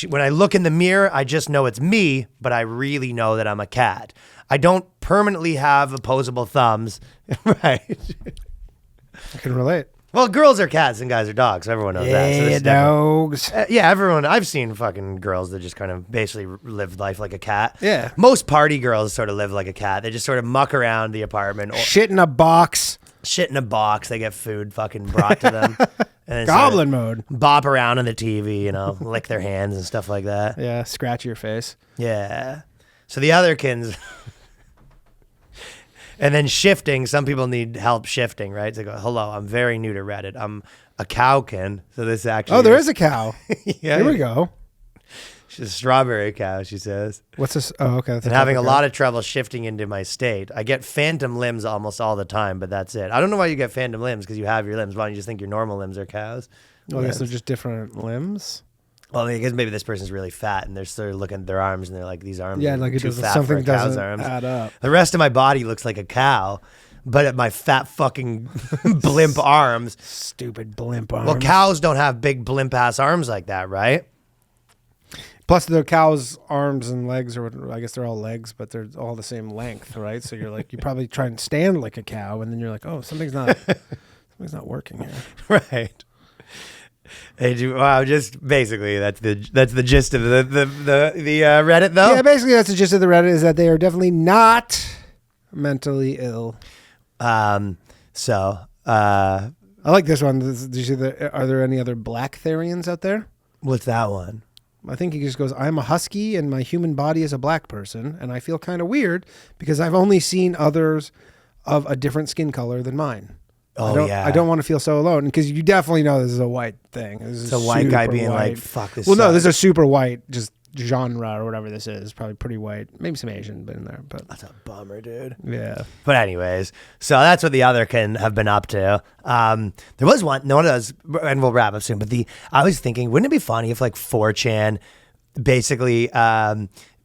when I look in the mirror, I just know it's me, but I really know that I'm a cat. I don't permanently have opposable thumbs, right? I can relate. Well, girls are cats and guys are dogs. So everyone knows that. So Yeah, dogs. everyone. I've seen fucking girls that just kind of basically live life like a cat. Yeah. Most party girls sort of live like a cat. They just sort of muck around the apartment. Or Shit in a box. shit in a box. They get food fucking brought to them. And Goblin mode. Bop around on the TV, lick their hands and stuff like that. Yeah, scratch your face. Yeah. So the Otherkins... And then shifting, some people need help shifting, right? They go, hello, I'm very new to Reddit. I'm a cowkin. So this actually... Oh, there is a cow. Yeah. Here we go. She's a strawberry cow, she says. What's this? Oh, okay. And having a lot of trouble shifting into my state. I get phantom limbs almost all the time, but that's it. I don't know why you get phantom limbs, because you have your limbs. Why don't you just think your normal limbs are cows? Well, I guess they're just different limbs. Well, I guess maybe this person's really fat, and they're sort of looking at their arms, and they're like, these arms are like it too doesn't, fat something for a cow's doesn't arms. add up. The rest of my body looks like a cow, but my fat fucking blimp arms. Stupid blimp arms. Well, cows don't have big blimp ass arms like that, right? Plus, the cow's arms and legs are, I guess they're all legs, but they're all the same length, right? So you're like, you probably try and stand like a cow, and then you're like, oh, something's not working here. Right. Wow, just basically that's the gist of the Reddit though. Yeah, basically that's the gist of the Reddit, is that they are definitely not mentally ill. I like this one. Did you see are there any other black Therians out there? What's that one? I think he just goes, I'm a husky and my human body is a black person, and I feel kind of weird because I've only seen others of a different skin color than mine. I don't want to feel so alone, because you definitely know this is a white thing. It's a white guy being like, fuck this. Well, no, this is a super white just genre or whatever this is. Probably pretty white. Maybe some Asian been in there, but that's a bummer, dude. Yeah. But anyways, so that's what the Otherkin have been up to. There was one of those, and we'll wrap up soon, but I was thinking, wouldn't it be funny if like 4chan basically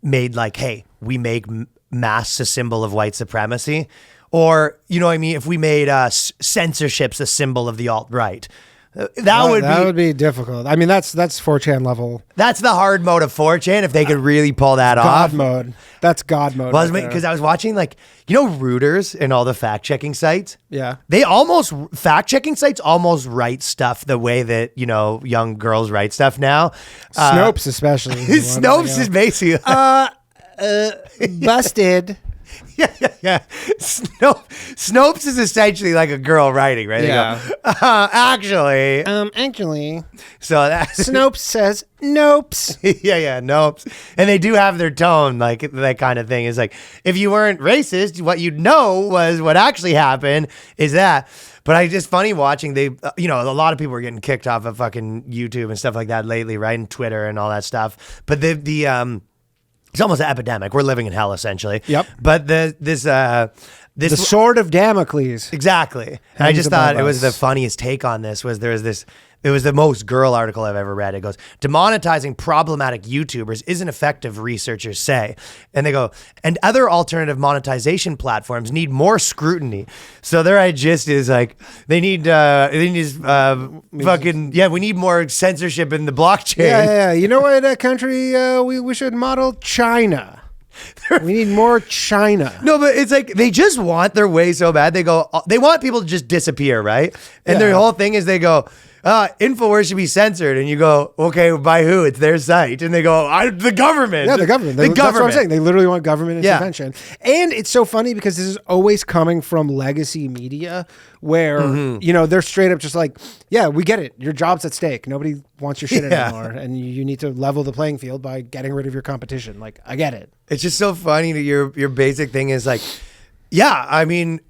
made like, hey, we make masks a symbol of white supremacy? Or, you know what I mean? If we made censorship's a symbol of the alt-right. That would be difficult. I mean, that's 4chan level. That's the hard mode of 4chan, if they could really pull that off. God mode. That's God mode. Because I was watching, like, Reuters and all the fact-checking sites? Yeah. Fact-checking sites almost write stuff the way that, young girls write stuff now. Snopes especially. Snopes is basically... busted. Yeah. Yeah. Snopes is essentially like a girl writing, right? Yeah. They go, actually. Actually. So that Snopes says nopes. yeah, nopes. And they do have their tone, like that kind of thing. Is like, if you weren't racist, what you'd know was what actually happened is that. But I just funny watching a lot of people are getting kicked off of fucking YouTube and stuff like that lately, right? And Twitter and all that stuff. But it's almost an epidemic. We're living in hell essentially. Yep. But the sword of Damocles. Exactly. And I just thought it was the funniest take on this was there was this. It was the most girl article I've ever read. It goes, demonetizing problematic YouTubers isn't effective, researchers say. And they go, and other alternative monetization platforms need more scrutiny. So their gist is like, we need more censorship in the blockchain. Yeah. You know what country we should model? China. We need more China. No, but it's like they just want their way so bad. They want people to just disappear, right? And their whole thing is they go, InfoWars should be censored. And you go, okay, by who? It's their site. And they go, the government. Yeah, the government. That's what I'm saying. They literally want government intervention. Yeah. And it's so funny because this is always coming from legacy media where, they're straight up just like, yeah, we get it. Your job's at stake. Nobody wants your shit anymore. And you need to level the playing field by getting rid of your competition. Like, I get it. It's just so funny that your basic thing is like, yeah, I mean,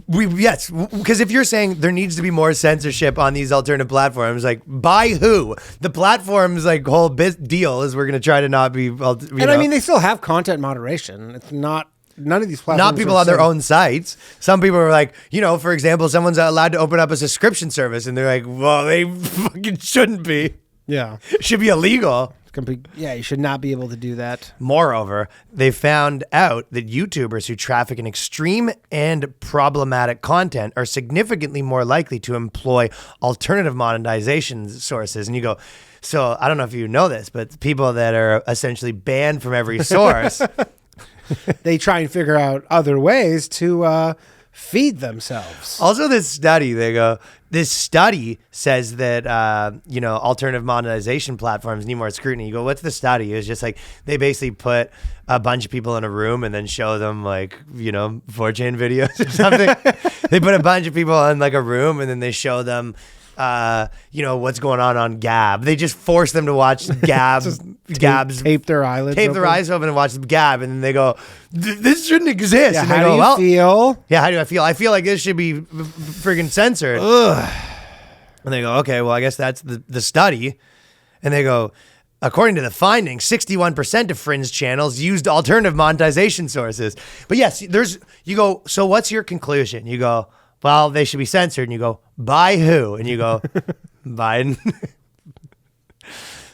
yes, because if you're saying there needs to be more censorship on these alternative platforms, like by who? The platform's like whole deal is we're going to try to not be. I mean, they still have content moderation. It's not. None of these platforms. Not people on their own sites. Some people are like, for example, someone's allowed to open up a subscription service, and they're like, well, they fucking shouldn't be. Yeah, it should be illegal. Yeah, you should not be able to do that. Moreover, they found out that YouTubers who traffic in extreme and problematic content are significantly more likely to employ alternative monetization sources. And you go, so I don't know if you know this, but people that are essentially banned from every source. They try and figure out other ways to feed themselves. Also, this study says that, alternative monetization platforms need more scrutiny. You go, what's the study? It's just like they basically put a bunch of people in a room and then show them 4chan videos or something. They put a bunch of people in like a room and then they show them what's going on Gab. They just force them to watch Gab's tape their eyelids, their eyes open and watch Gab, and then they go, "This shouldn't exist." Yeah, and how do you feel? Yeah, how do I feel? I feel like this should be friggin' censored. Ugh. And they go, "Okay, well, I guess that's the study." And they go, according to the findings, 61% of fringe channels used alternative monetization sources. But yes, you go, so what's your conclusion? You go, well, they should be censored. And you go, by who? And you go, Biden.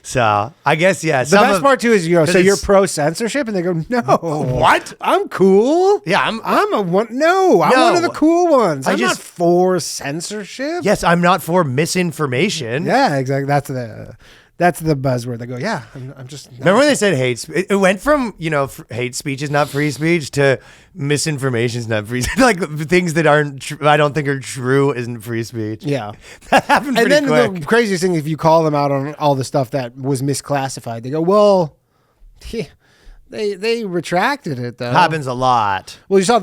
So I guess, yeah. The best part too is so you're pro censorship, and they go, no. What? I'm cool. Yeah, I'm one of the cool ones. I'm not for censorship. Yes, I'm not for misinformation. Yeah, exactly. That's the buzzword. They go, yeah, I'm just. Remember when they said hate speech? It went from, hate speech is not free speech to misinformation is not free speech. Like things that I don't think are true isn't free speech. Yeah. That happened pretty quick. And then the craziest thing, if you call them out on all the stuff that was misclassified, they go, well, They retracted it, though. Happens a lot. Well, you saw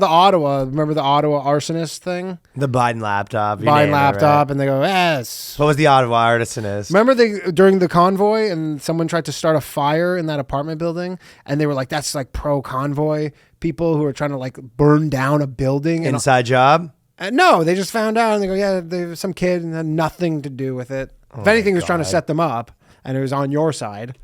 remember the Ottawa arsonist thing? The Biden laptop. Biden laptop, right? And they go, yes. What was the Ottawa arsonist? Remember during the convoy, and someone tried to start a fire in that apartment building, and they were like, that's like pro-convoy people who are trying to like burn down a building. Inside job? No, they just found out, and they go, yeah, there's some kid and had nothing to do with it. If anything, was trying to set them up, and it was on your side.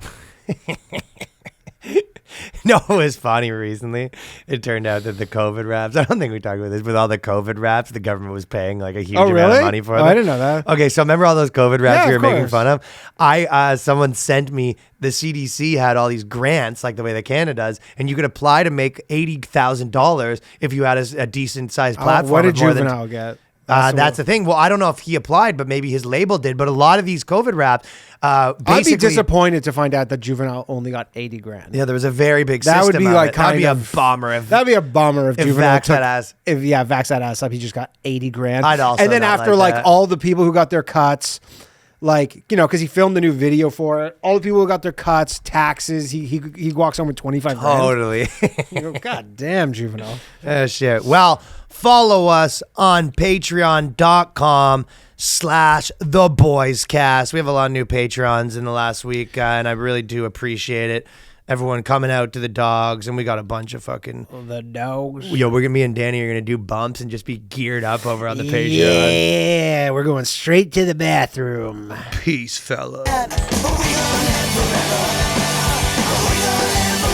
No, it was funny recently. It turned out that the COVID raps, I don't think we talked about this, with all the COVID raps, the government was paying like a huge amount of money for them. I didn't know that. Okay, so remember all those COVID raps you were making fun of? Someone sent me, the CDC had all these grants, like the way that Canada does, and you could apply to make $80,000 if you had a decent sized platform. What did Juvenile get? That's the thing. Well, I don't know if he applied, but maybe his label did. But a lot of these COVID raps, I'd be disappointed to find out that Juvenile only got $80,000. Yeah, there was a very big system. That would be like that'd be a bummer. That'd be a bummer if Juvenile vax that ass. Vax that ass up. He just got $80,000. I'd also. And then after like all the people who got their cuts, like, you know, because he filmed a new video for it. All the people who got their cuts, taxes. He walks home with 25 grand. Totally. You go, God damn, Juvenile. Shit. Well, follow us on patreon.com/The Boyscast. We have a lot of new Patreons in the last week, and I really do appreciate it. Everyone coming out to the dogs, and we got a bunch of fucking... The dogs. Yo, me and Danny are going to do bumps and just be geared up over on the Patreon. Yeah, we're going straight to the bathroom. Peace, fella. We gonna live forever. We gonna live